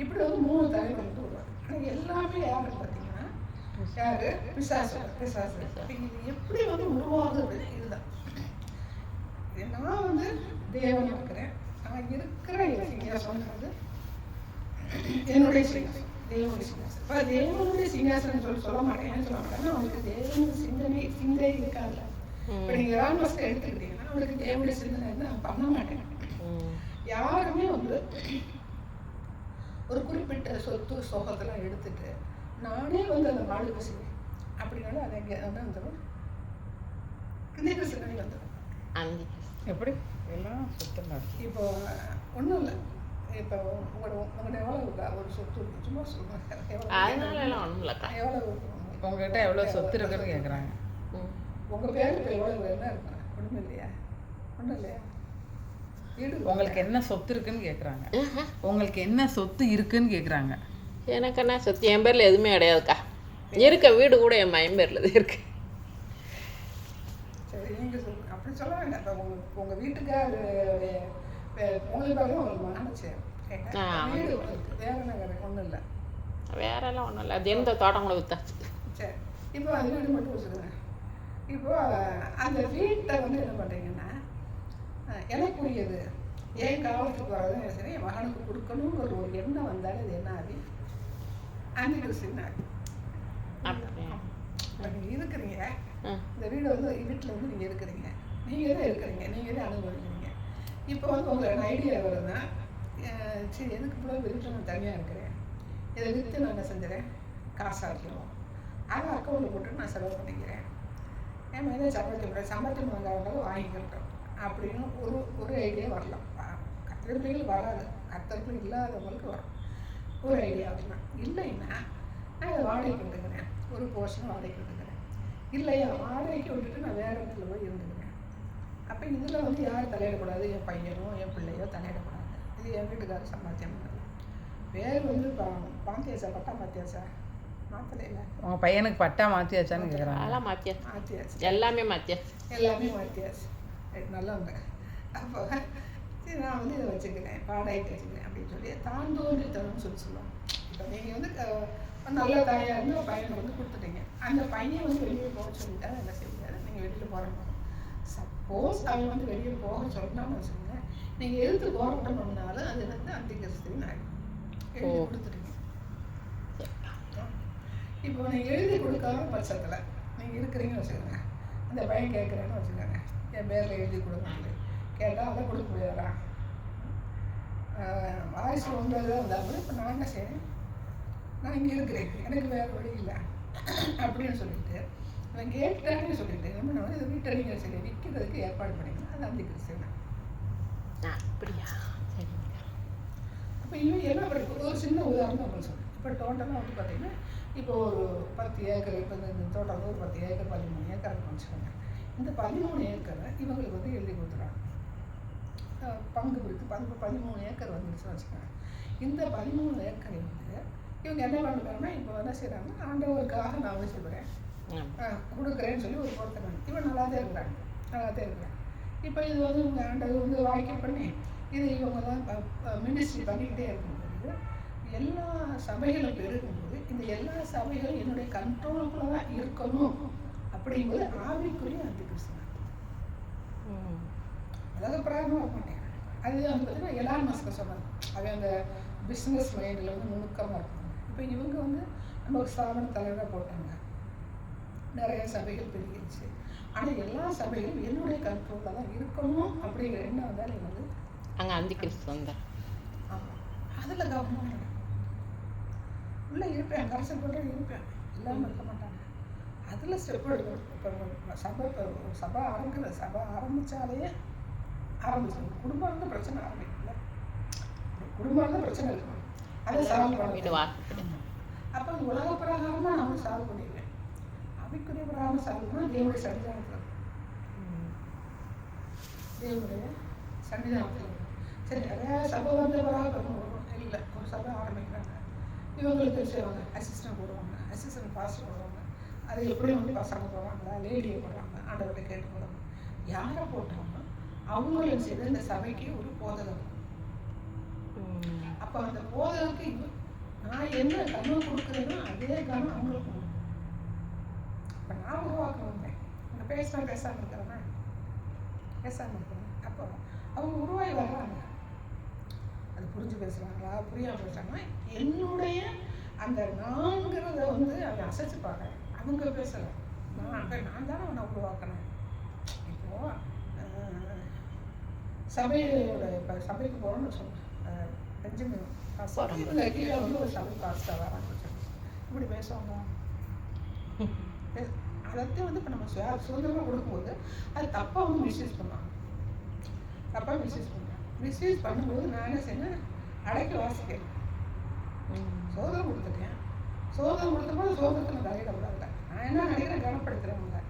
[SPEAKER 1] இப்படி வந்து 3 தலைவர் வந்து வருவாங்க. ஆனால் எல்லாமே யாருன்னு பார்த்தீங்கன்னா யாரு பிசாசு. இது எப்படி வந்து உருவாகுது இதுதான். நான் வந்து தேவன் இருக்கிறேன், நான் இருக்கிற சொன்னது என்னுடைய தேவனுடைய சிங்காசனம். இப்போ தேவனுடைய சிங்காசனம் சொல்ல மாட்டேன். ஏன்னு சொல்ல மாட்டேன்னா அவங்களுக்கு தேவனுடைய சிந்தை இருக்காதுல்ல. இப்போ நீங்கள் ராமஸ்கர் எடுத்துக்கிட்டீங்கன்னா அவங்களுக்கு தேவனுடைய சிந்தனை வந்து நான் பண்ண மாட்டேன். யாருமே வந்து ஒரு குறிப்பிட்ட சொத்து சோகத்தெல்லாம் எடுத்துட்டு நானே வந்து அந்த வாழ்க்கை செய்வேன் அப்படின்னாலும் அதை எங்கே வந்து வந்துடும், அந்த சிந்தனை வந்துடும்.
[SPEAKER 3] எப்படி எல்லாம் சுத்தம்
[SPEAKER 1] இப்போ ஒன்றும் இல்லை. இப்போ உங்களோட எவ்வளோ ஒரு சொத்து இருக்கு சும்மா சொல்லுங்க. எவ்வளோ
[SPEAKER 3] உங்ககிட்ட எவ்வளோ சொத்து இருக்குன்னு கேட்குறாங்க.
[SPEAKER 1] உங்கள் பேர் இப்போ எவ்வளோ என்ன இருக்கணும்? ஒன்றும் இல்லையா? ஒன்றும் இல்லையா?
[SPEAKER 3] உங்களுக்கு என்ன சொத்து இருக்குன்னு கேட்குறாங்க. உங்களுக்கு என்ன சொத்து இருக்குன்னு கேட்குறாங்க.
[SPEAKER 2] எனக்கு என்ன சொத்து? என் பேரில் எதுவுமே கிடையாதுக்கா. இருக்க வீடு கூட என் மயம் பேரில் தான் இருக்கு.
[SPEAKER 1] சரி, நீங்கள் சொல்லுங்க. அப்படி சொல்ல வேண்டாம். இப்போ உங்கள் வீட்டுக்கார் உங்களுக்கு உங்களுக்கு மனச்சு வீடு வேற என்ன கிடையாது? ஒன்றும் இல்லை.
[SPEAKER 2] வேறெல்லாம் ஒன்றும் இல்லை. அது எந்த தோட்டம் கூட வித்தாச்சு.
[SPEAKER 1] சரி, இப்போ அது வீடு மட்டும் வச்சுருங்க. இப்போ அந்த வீட்டை வந்து என்ன பண்ணுறீங்கன்னா எனக்குரியது என் காலத்துக்கு வரதும் சரி என் மகனுக்கு கொடுக்கணுங்கிற ஒரு எண்ணம் வந்தாலும் இது என்ன ஆகி அந்த கிறிஸ்டின் ஆகி நீங்கள் இருக்கிறீங்க. இந்த வீடு வந்து வீட்டில் வந்து நீங்கள் இருக்கிறீங்க, நீங்கள் தான் இருக்கிறீங்க, நீங்கள் தான் அனுபவிக்கிறீங்க. இப்போ வந்து உங்களுக்கு ஐடியா வருதுன்னா சரி எதுக்கு கூட வீட்டில் நான் தனியாக இருக்கிறேன், இதை விற்று நான் என்ன செஞ்சுறேன் காசாக்கிடுவோம், அதை அக்கௌண்ட்டில் போட்டு நான் செலவு பண்ணிக்கிறேன், என் மேலே சம்பாத்தியம் வாங்காதவங்களும் வாங்கிக்கிறோம் அப்படின்னு ஒரு ஐடியா வரலாம். கத்திரிப்பிள்ளைகள் வராது, கத்திரிப்பிள்ளை இல்லாதவங்களுக்கு வரும் ஒரு ஐடியா வரலாம். இல்லைன்னா நான் இதை வாடகைக்கு விட்டுக்கிறேன், ஒரு போர்ஷன் வாடகைக்கு விட்டுக்கிறேன், இல்லையா வாடகைக்கு விட்டுட்டு நான் வேறு இடத்துல போய் இருந்துக்கிறேன். அப்போ இதில் வந்து யாரும் தலையிடக்கூடாது, என் பையனோ என் பிள்ளையோ தலையிடக்கூடாது. இது என் வீட்டுக்காரர் சம்பாத்தியம் பண்ணது. பேர் வந்து பாத்தியாச்சா பட்டா பாத்தியாச்சா மாற்றலையில
[SPEAKER 3] உங்கள் பையனுக்கு பட்டா மாற்றியாச்சான்னு கேட்குறாங்க.
[SPEAKER 2] அதெல்லாம் மாற்றியாச்சு,
[SPEAKER 1] மாற்றியாச்சு,
[SPEAKER 2] எல்லாமே மாற்றியாச்சு,
[SPEAKER 1] எல்லாமே மாற்றியாச்சு. நல்லவங்க. அப்போ சரி நான் வந்து இதை வச்சுக்கிறேன், வாடகைக்கு வச்சுக்கிறேன் அப்படின்னு சொல்லி தான் தோன்றித்தனம்னு சொல்லுவோம். இப்போ நீங்கள் வந்து நல்ல தாயாக இருந்து ஒரு பையனை வந்து கொடுத்துட்டீங்க, அந்த பையன் வந்து வெளியே போக சொல்லிட்டா என்ன செய்யாது, நீங்கள் வெளியில் போகிறோம். சப்போஸ் அவன் வந்து வெளியே போக சொன்னான்னு வச்சுக்கோங்க, நீங்கள் எதிர்த்து போராட்டணும்னாலும் அது வந்து அந்தி கிறிஸ்துவின் எழுதி கொடுத்துட்டீங்க. இப்போ நீங்கள் எழுதி கொடுக்காத பட்சத்தில் நீங்கள் இருக்கிறீங்கன்னு வச்சுக்கோங்க, அந்த பையன் கேட்குறேன்னு வச்சுக்கோங்க, என் பேரில் எழுதி கொடுக்க கேட்டால் அதை கொடுக்க முடியாதா? வாய்ஸ் ஒன்றது தான் வந்தாலும் இப்போ நான் என்ன செய்யறேன், நான் இங்கே இருக்கிறேன், எனக்கு வேறு வழி இல்லை அப்படின்னு சொல்லிட்டு நான் கேட்டான்னு சொல்லிட்டு நம்ம நான் இதை வீட்டை நீங்கள் சரி விற்கிறதுக்கு ஏற்பாடு பண்ணிக்கணும். அது அந்த கிறிஸ்தவன்.
[SPEAKER 2] அப்படியா?
[SPEAKER 1] அப்போ இன்னும் என்ன பண்ணுறது, ஒரு சின்ன உதாரணம் அப்படின்னு சொல்லுவேன். இப்போ டோட்டலாக வந்து பார்த்தீங்கன்னா இப்போ ஒரு 10 ஏக்கர், இப்போ இந்த தோட்டம் ஒரு 10 ஏக்கர் 13 ஏக்கர் வச்சுக்கோங்க. இந்த 13 ஏக்கரை இவங்களுக்கு வந்து எழுதி கொடுத்துறாங்க, பங்கு பிடித்து 13 ஏக்கர் வந்துருச்சுன்னு வச்சுக்கோங்க. இந்த 13 ஏக்கரை வந்து இவங்க என்ன பண்ணுறாங்கன்னா இப்போ என்ன செய்கிறாங்கன்னா ஆண்டவருக்காக நான் வந்து சொல்கிறேன் கொடுக்குறேன்னு சொல்லி ஒரு பொறுத்தறாங்க. இவன் நல்லா தான் இருக்கிறாங்க. இப்போ இது வந்து இவங்க ஆண்டவர் வந்து வாய்க்கை பண்ணி இது இவங்க தான் மினிஸ்ட்ரி பண்ணிக்கிட்டே இருக்கும்போது எல்லா சபைகளும் பெருகும்போது இந்த எல்லா சபைகளும் என்னுடைய கண்ட்ரோலுக்குள்ள தான் இருக்கணும் அப்படிங்கிறது ஆவிக்குரிய அந்த கிறிஸ்தவன். அதாவது பிராயமாக இருக்க மாட்டேன். அது வந்து பார்த்தீங்கன்னா எலான் மஸ்க் சொன்னாங்க, அவன் அந்த பிஸ்னஸ் மைண்டில் வந்து நுணுக்கமாக இருப்பாங்க. இப்போ இவங்க வந்து நம்ம ஒரு ஸ்தாபன தலைவராக போட்டாங்க, நிறைய சபைகள் பெருகிடுச்சு. ஆனால் எல்லா சபைகளும் என்னுடைய கண்ட்ரோலில் தான் இருக்கணும் அப்படிங்கிற எண்ணம் வந்தாலும் வந்து
[SPEAKER 2] அங்கே அந்த கிறிஸ்தவன் தான்.
[SPEAKER 1] ஆமாம், அதில் கவனம் உள்ளே இருப்பேன், கரசல் போட்டு இருப்பேன், இல்லாமல் இருக்க மாட்டாங்க. அதில் ஸ்டெப் எடுக்கணும். இப்போ சபை ஆரம்பித்தாலே ஆரம்பிச்சிடும். குடும்பம் வந்து பிரச்சனை ஆரம்பிக்கல, குடும்பம் தான் பிரச்சனை இருக்கணும், அதை சால்வ் பண்ண. அப்போ அந்த உலக பிரகாரமாக நம்ம சால்வ் பண்ணிடுவேன். அவைக்குரிய பிரகாரம் சால்வ் பண்ணால் தேவனுடைய சன்னிதானத்தில், தேவனுடைய சன்னிதானத்தில். சரி, நிறையா சபை வந்து பிரகாரம் இல்லை, ஒரு சபை ஆரம்பிக்கிறாங்க, இவங்களுக்கு செய்வாங்க, அசிஸ்டன்ட் போடுவாங்க, அசிஸ்டன்ட் பாஸ்டர் போடுவாங்க, அது எப்படி வந்து பசங்க போடுவாங்களா, லேடியை போடுவாங்க, ஆண்டவர்கிட்ட கேட்டு போடுவாங்க. யாரை போட்டாலும் அவங்களும் செய்து இந்த சபைக்கு ஒரு போதகம். அப்போ அந்த போதகத்துக்கு நான் என்ன கவனம் கொடுக்குறேனோ அதே கவனம் அவங்களுக்கு கொடுக்கணும். இப்போ நான் உருவாக்க வந்தேன், நான் பேசாமல் இருக்கிறேன்னா பேசாமல் இருக்கிறேன். அப்போ அவங்க உருவாகி வர்றாங்க, அது புரிஞ்சு பேசுகிறாங்களா புரியாமல் பேசுகிறாங்கன்னா என்னுடைய அந்த நான்கிறத வந்து அவன் அசைச்சு பார்க்குறேன். அவங்க பேசலை, நான் தானே அவனை உருவாக்கினேன். இப்போ சபையோட இப்போ சபைக்கு போகிறோன்னு சொன்னேன். பெஞ்சமின் இவங்க கீழே வந்து ஒரு சபை பாஸ்டாக வராங்க. இப்படி பேசுவாங்க. அதைத்தான் வந்து இப்போ நம்ம சுதந்திரமாக கொடுக்கும்போது அது தப்பாக வந்து மிஸ்யூஸ் பண்ணுவாங்க. தப்பாக மிஸ்யூஸ் பண்ணுவாங்க. மிஸ்யூஸ் பண்ணும்போது நான் என்ன செய்யணும், அடைக்க வாசிக்கிறேன். சோதனை கொடுத்துட்டேன். சோதனை கொடுத்தபோது சோதனத்தை நான் தலையிடக்கூடாது. நான் என்ன நினைக்கிறேன், கனப்படுத்துகிறவங்க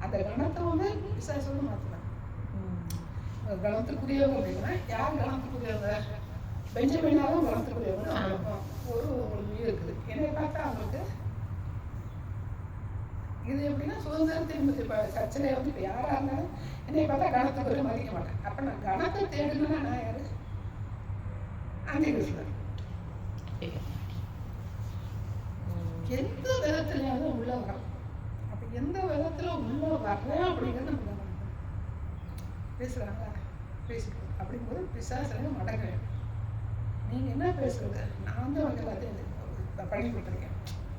[SPEAKER 1] அந்த கணத்தை வந்து விசாரிச்சு மாற்றுவேன். கணத்துக்குரியவங்க அப்படின்னா யார் கணத்துக்குரியவங்க? பெஞ்சமினாலும் கணத்துக்குரியவங்க. ஒரு உயிர் இருக்குது. என்னை பார்த்தா அவங்களுக்கு இது எப்படின்னா சுதந்திரத்தின் இப்போ சர்ச்சையில வந்து இப்போ யாராக இருந்தாலும் என்னை பார்த்தா கணத்துக்குரிய மதிக்க மாட்டேன். அப்போ நான் கணத்தை தேடணும்னா நான் யாரு? அங்கே பேசுவேன். எந்த விதத்துலையாவது உள்ள வரோம். அப்போ எந்த விதத்தில் உள்ள வர்றேன் அப்படிங்கிறது நம்ம பேசுகிறாங்களா? பேசிக்கிறோம். அப்படிங்கும்போது பிசாசுல மடங்கிறேன். நீங்கள் என்ன பேசுறது? நான் வந்து அவங்க எல்லாத்தையும் பண்ணி கொடுத்துருக்கேன்.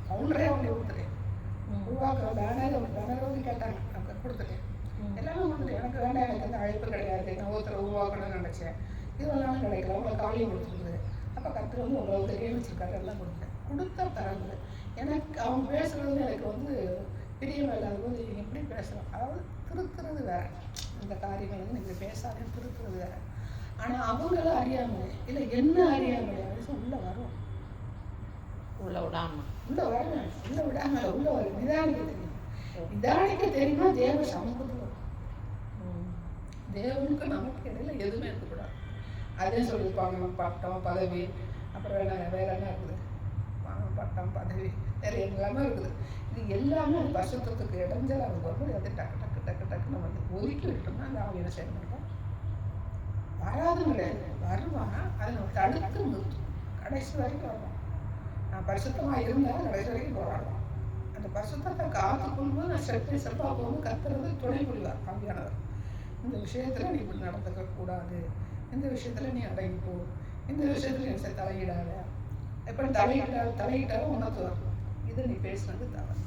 [SPEAKER 1] பவுண்டரே அவங்க கொடுத்துட்டேன். உருவாக்குற பேனர் வந்து கேட்டாங்க, அவங்க கொடுத்துட்டேன். எல்லாமே கொடுத்துட்டேன். எனக்கு வேண்டாம், எனக்கு வந்து அழைப்பு கிடையாது. நான் ஒருத்தர் உருவாக்கணும்னு நினச்சேன். இதெல்லாம் கிடைக்கல. உங்களை காலையும் கொடுத்துருக்குது. அப்போ கற்று வந்து உங்களை வந்து வச்சிருக்காரு. எல்லாம் கொடுத்தேன். கொடுத்த பிறகு எனக்கு அவங்க பேசுறது எனக்கு வந்து பிரியமே இல்லாத போது எப்படி பேசலாம்? அதாவது திருத்துறது வேற. இந்த காரியங்கள் வந்து நீங்கள் பேசாதே திருத்துறது வேற. ஆனால் அவங்களும் அறியாமல் இல்லை என்ன அறியாமல் உள்ள வரும்.
[SPEAKER 2] உள்ள விடாம
[SPEAKER 1] உள்ள வரணும். உள்ள விடாம உள்ள வரும். நிதானிக்க தெரியும். நிதானிக்க தெரியுமா தேவ சமூகத்தில் வரும். தேவனுக்கு நமக்கு இடையில எதுவுமே இருக்கக்கூடாது. அதே சொல்லியிருப்பாங்க. பட்டம் பதவி அப்புறம் வேற என்ன இருக்குது? பட்டம் பதவி வேற எல்லாமே இருக்குது. இது எல்லாமே அந்த பசுத்தத்துக்கு இடைஞ்சல் அது வரும்போது அது டக்கு டக்கு டக்கு டக்குன்னு வந்து ஒதுக்கி விட்டோம்னா அந்த ஆவியை என்ன செய்ய மாட்டோம்? வராதுன்னு கிடையாது. வருவாங்க. அதை நம்ம தடுத்து நிறுத்தும். கடைசி வரைக்கும் வருவோம். நான் பரிசுத்தமாக இருந்தாலும் கடைசி வரைக்கும் போராடுவோம். அந்த பரிசுத்தத்தை காத்து கொள்ளும்போது நான் செப்பாக போகும்போது கத்துறது துணை புரிவார் ஆவியானவர். இந்த விஷயத்தில் நீ இப்படி நடந்துக்க கூடாது, இந்த விஷயத்தில் நீ அடங்கிப்போ, இந்த விஷயத்தில் நீ தலையிடாத, எப்படி தலையிட்டாலும் உனக்கு வரும். இதை நீ பேசுனது தவறு.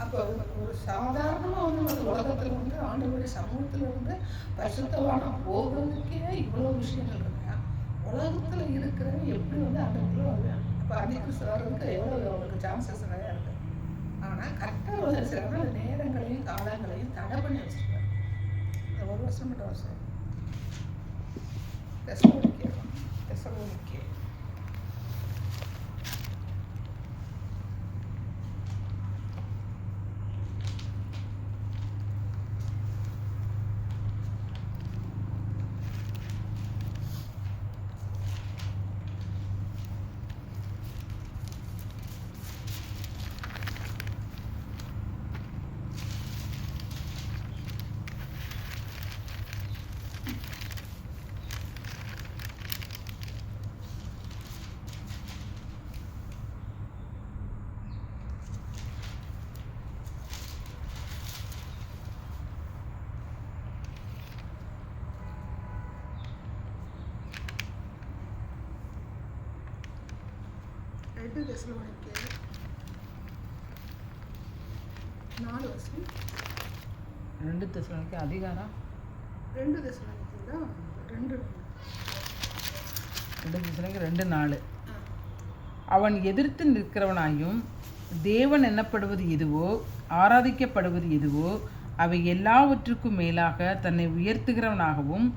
[SPEAKER 1] அப்போ ஒரு சாதாரணமாக வந்து அந்த உலகத்தில் வந்து ஆண்டவருடைய சமூகத்தில் இருந்து பரிசுத்தவான போகிறதுக்கே இவ்வளோ விஷயங்கள் இருக்கா? உலகத்தில் இருக்கிறவங்க எப்படி வந்து ஆண்டவருக்குள்ள வருவாங்க? அப்போ அதிகிறிஸ்து வர்றதுக்கு எவ்வளோ அவங்களுக்கு சான்சஸ் நிறையா இருக்குது. ஆனால் கரெக்டாக ஒரு சில நேரங்களையும் காலங்களையும் தடை பண்ணி வச்சுருக்காரு. ஒரு வருஷம் மட்டும் வருஷம் தெசலோனிக்கே ரெண்டு தெசலோனிக்கே 4 வருஷம்.
[SPEAKER 3] 2 தெசலோனிக்கே அதிகாரம்
[SPEAKER 1] 2 தெசலோனிக்கே தான் 2
[SPEAKER 3] தெசலோனிக்கே 2:4. அவன் எதிர்த்து நிற்கிறவனாயும் தேவன் எண்ணப்படுவது எதுவோ ஆராதிக்கப்படுவது எதுவோ அவை எல்லாவற்றுக்கும் மேலாக தன்னை உயர்த்துகிறவனாகவும்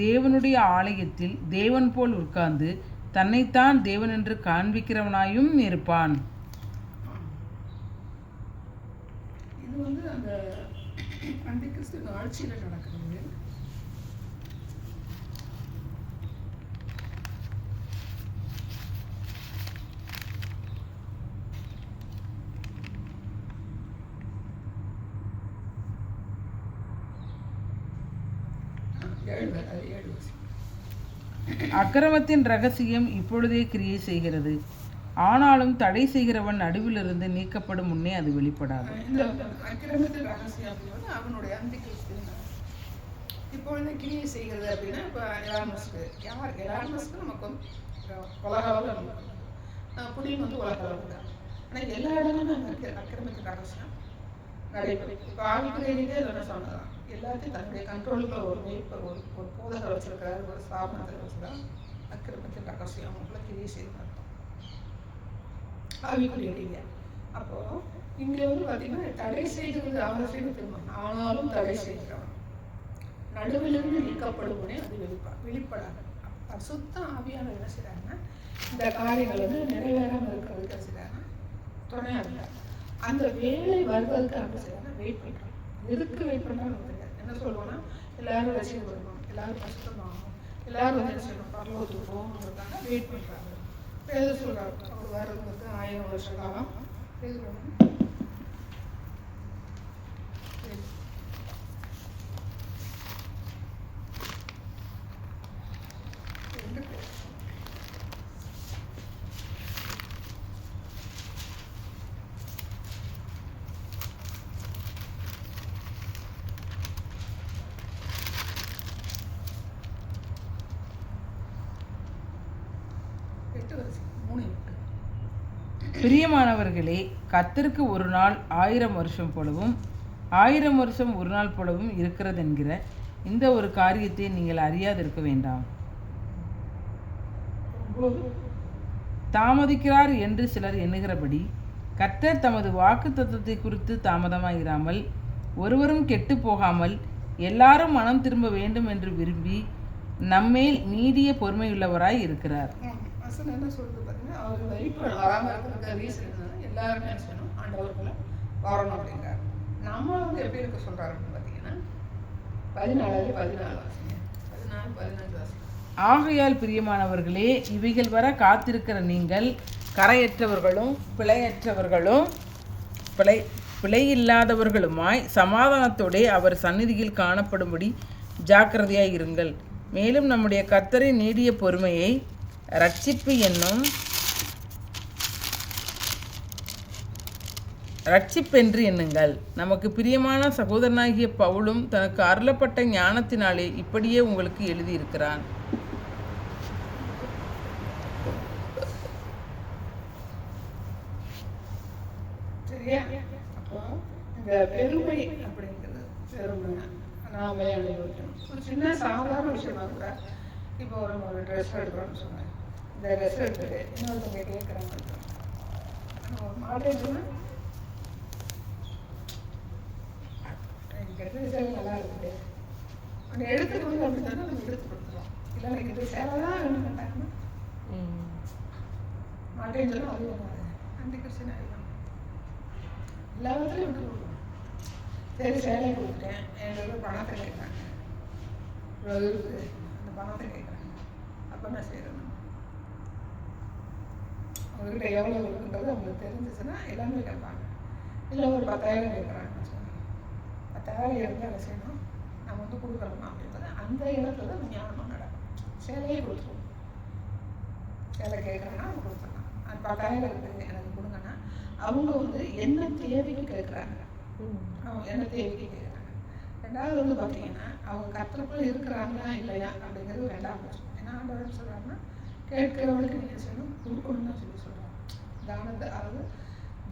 [SPEAKER 3] தேவனுடைய ஆலயத்தில் தேவன் போல் உட்கார்ந்து தன்னைத்தான் தேவன் என்று காண்பிக்கிறவனாயும் இருப்பான்.
[SPEAKER 1] இது வந்து அந்த அந்திகிறிஸ்து ஆட்சியில் நடக்கிறது.
[SPEAKER 3] அக்கிரமத்தின் ரகசியம் இப்பொழுதே கிரியை செய்கிறது. ஆனாலும் தடை செய்கிறவன் நடுவிலிருந்து நீக்கப்படும் முன்னே அது வெளிப்படாது.
[SPEAKER 1] இப்பொழுது கிரியை செய்கிறது அப்படின்னா இப்போ எலான் மஸ்க்கு எலான் மஸ்க்கு நமக்கு வந்து உலக அளவில் நமக்கு புடியும் வந்து உலக அளவில் தான். ஆனால் எல்லா இடமும் நமக்கு அக்கிரமத்தின் ரகசியம் நடைபெறும். இப்போ ஆவிக்குறையிலே என்ன சொன்னதான் எல்லாத்தையும் தன்னுடைய கண்ட்ரோலுக்குள்ள ஒரு ஒரு போதகர் வச்சிருக்கிறாரு, ஒரு ஸ்தாபனத்தில் வச்சுதான் அக்கிரமத்தின் ரகசியம் அவங்களுக்குள்ள கிரியை செய்து ஆவிக்குரிய ரீதியா. அப்போ இங்கே வந்து பார்த்தீங்கன்னா தடை செய்கிறது அவசியம் திருமணம், ஆனாலும் தடை செய்கிறவன் நடுவிலிருந்து நீக்கப்படுவனே அது வெளிப்படாது. சுத்தம் ஆவியான என்ன செய்யறாங்கன்னா இந்த காரியங்கள் வந்து நிறைவேறாமல் இருக்கிறதுக்கு என்ன செய்யறாங்கன்னா துணையா இருந்தார். அந்த வேலை வருவதற்கு என்ன செய்யறாங்கன்னா வெயிட் பண்றாங்க. எதுக்கு வெயிட் பண்றாங்க தெரியாது. என்ன சொல்லுவோம்னா எல்லாரும் ரசிகர் வரணும், எல்லாரும் கஷ்டமாகணும், எல்லாரும் வந்து என்ன செய்யணும் பரலோகத்துக்கு போகணுங்கிறதுக்காக வெயிட் பண்றாங்க. எது சொல்றாங்க அவர் வர்றதுக்கு 1000 வருஷ காலம்
[SPEAKER 3] பிரியமானவர்களே, கர்த்தருக்கு ஒரு நாள் 1000 வருஷம் போலவும் 1000 வருஷம் ஒரு நாள் போலவும் இருக்கிறது என்கிற இந்த ஒரு காரியத்தை நீங்கள் அறியாதிருக்க வேண்டாம். தாமதிக்கிறார் என்று சிலர் எண்ணுகிறபடி கர்த்தர் தமது வாக்கு தத்தத்தை குறித்து தாமதமாயிராமல் ஒருவரும் கெட்டு போகாமல் எல்லாரும் மனம் திரும்ப வேண்டும் என்று விரும்பி நம்மேல் நீடிய பொறுமையுள்ளவராய் இருக்கிறார்.
[SPEAKER 1] என்ன சொல்றது பார்த்தீங்கன்னா அவர் வெயிட் வராமல் இருக்கிற ரீசன் என்னன்னா எல்லாருமே என்ன செய்யணும் ஆண்டவர்களை வரணும் அப்படிங்கிறார். நம்ம வந்து எப்படி இருக்க சொல்றாருன்னு பார்த்தீங்கன்னா 14 15
[SPEAKER 3] ஆகையால் பிரியமானவர்களே, இவைகள் வர காத்திருக்கிற நீங்கள் கரையற்றவர்களும் பிழையில்லாதவர்களுமாய் சமாதானத்தோடே அவர் சந்நிதியில் காணப்படும்படி ஜாக்கிரதையாய் இருங்கள். மேலும் நம்முடைய கர்த்தரின் நீடிய பொறுமையை ரட்சிப்பென்று எண்ணுங்கள். நமக்கு பிரியமான சகோதரனாகிய பவுலும் தனக்கு அருளப்பட்ட ஞானத்தினாலே இப்படியே உங்களுக்கு எழுதியிருக்கிறான்.
[SPEAKER 1] சரியா? அப்போ இந்த பெருமை அப்படிங்கிறது பெருமை நாம அனுபவிக்கணும். ஒரு சின்ன சாதாரண விஷயமா கூட இப்போ ஒரு ட்ரெஸ் எடுக்கிறோம்னு சொன்னேன். இந்த ட்ரெஸ் எடுத்துட்டு இன்னொருத்தவங்க கேட்குறாங்க, மாடேன்னு சொன்னால் எனக்கு சேலை நல்லா இருக்குது அந்த எடுத்துட்டு வந்து அப்படி தானே நம்ம எடுத்து கொடுத்துருவோம். இல்லை எனக்கு இது சேலை தான் வேணும் கேட்டாங்கன்னா மாட்டேன்னு சொன்னால் அது அந்த கிருஷ்ணன் ஆகிடும். எல்லா விதத்துலையும் விட்டு கொடுக்கணும். சரி சேலையை கொடுத்துட்டேன், எங்களுக்கு பணத்தை கேட்குறாங்க, இருக்குது அந்த பணத்தை கேட்குறாங்க. அப்போ நான் செய்யணும் அவங்ககிட்ட எவ்வளோ இருக்குன்றது அவங்களுக்கு தெரிஞ்சிச்சுன்னா எல்லாமே கேட்பாங்க. இல்லை ஒரு 10,000 கேட்குறாங்கன்னு சொன்னாங்க, 10,000 இருந்தால் என்ன செய்யணும் நம்ம வந்து கொடுக்கணுமா அப்படின்றது அந்த இடத்துல தான் ஞானமாக நடக்கும். சேலையே கொடுத்துருவோம். சேலை கேட்குறாங்கன்னா அவங்க கொடுத்துடலாம். அந்த 10,000 இருக்குது எனக்கு கொடுங்கன்னா அவங்க வந்து என்ன தேவைக்கு கேட்குறாங்க, அவங்க என்ன தேவைக்கு கேட்குறாங்க. ரெண்டாவது வந்து பார்த்தீங்கன்னா அவங்க கர்த்தருக்குள்ள இருக்கிறாங்களா இல்லையா அப்படிங்கிறது ரெண்டாவது பிரச்சனை. ஏன்னா ஆண்டவர் சொல்கிறாங்கன்னா கேட்கிறவங்களுக்கு நீங்கள் செய்யணும், கொடுக்கணும்னு தான் சொல்லி சொல்கிறாங்க. அதாவது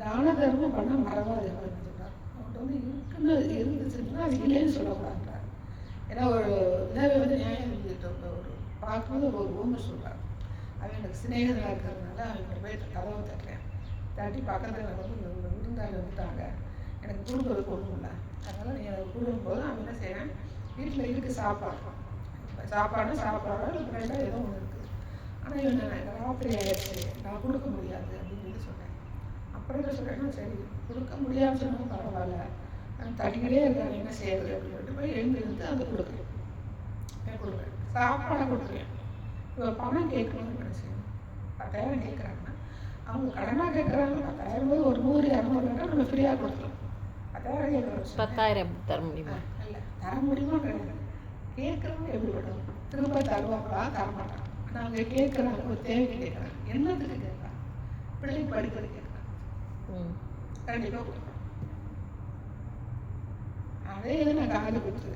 [SPEAKER 1] தான தர்மம் பண்ண மறவாது அப்படின்னு சொல்கிறார். அவங்கள்ட்ட வந்து இருந்துச்சுன்னா அது இல்லைன்னு சொல்லக்கூடாதுன்றார். ஏன்னா ஒரு இதாகவே வந்து நியாயம் எழுதிட்டு ஒரு பார்க்கும்போது ஒரு ஊமை சொல்கிறார். அவன் எனக்கு சிநேகனாக இருக்கிறதுனால அவங்க போய் கதவை தட்டுறேன். தட்டி பக்கத்தில் வந்து ஒரு விருந்தாளி வந்துட்டாங்க, எனக்கு கொடுக்குறதுக்கு ஒன்றும் இல்லை, அதனால் நீங்கள் எனக்கு கொடுக்கும்போது அவன் என்ன செய்கிறேன், வீட்டில் இருக்குது சாப்பாடு ரெண்டாக ஏதோ ஒன்று இருக்குது. ஆனால் இவன் நான் ராத்திரி ஆயிடுச்சு, நான் கொடுக்க முடியாது அப்படின்னு சொல்லி சொன்னேன். அப்புறம் என்ன சொல்கிறேன்னா சரி கொடுக்க முடியாதுன்னு சொன்னாலும் பரவாயில்ல, நான் தட்டிக்கிட்டே இருக்கேன், என்ன செய்யறது அப்படின்னு சொல்லிட்டு போய் எழுந்து அந்த கொடுக்குறேன். சாப்பாடை கொடுக்குறேன். இப்போ பணம் கேட்கணும்னு என்ன செய்யணும், 10,000 கேட்குறாங்கன்னா அவங்க கடனாக கேட்குறாங்க. 10,000 ஒரு 100-200 வேணால் நம்ம ஃப்ரீயாக கொடுத்துருவோம். 10,000 கேட்குறோம்,
[SPEAKER 2] 10,000 தர முடியுமா?
[SPEAKER 1] இல்லை தர முடியுமா கிடையாது. கேட்குறவங்க எப்படி விடும், திரும்ப தருவாங்களா தரமாட்டாங்க. ஆனால் அவங்க கேட்குறாங்க, ஒரு தேவைக்கு கேட்குறாங்க, என்னத்துக்கு கேட்குறாங்க, பிள்ளை படிக்கிறது கேட்குறாங்க, கண்டிப்பாக கொடுக்குறோம். அதே இது நான் காது கொடுத்து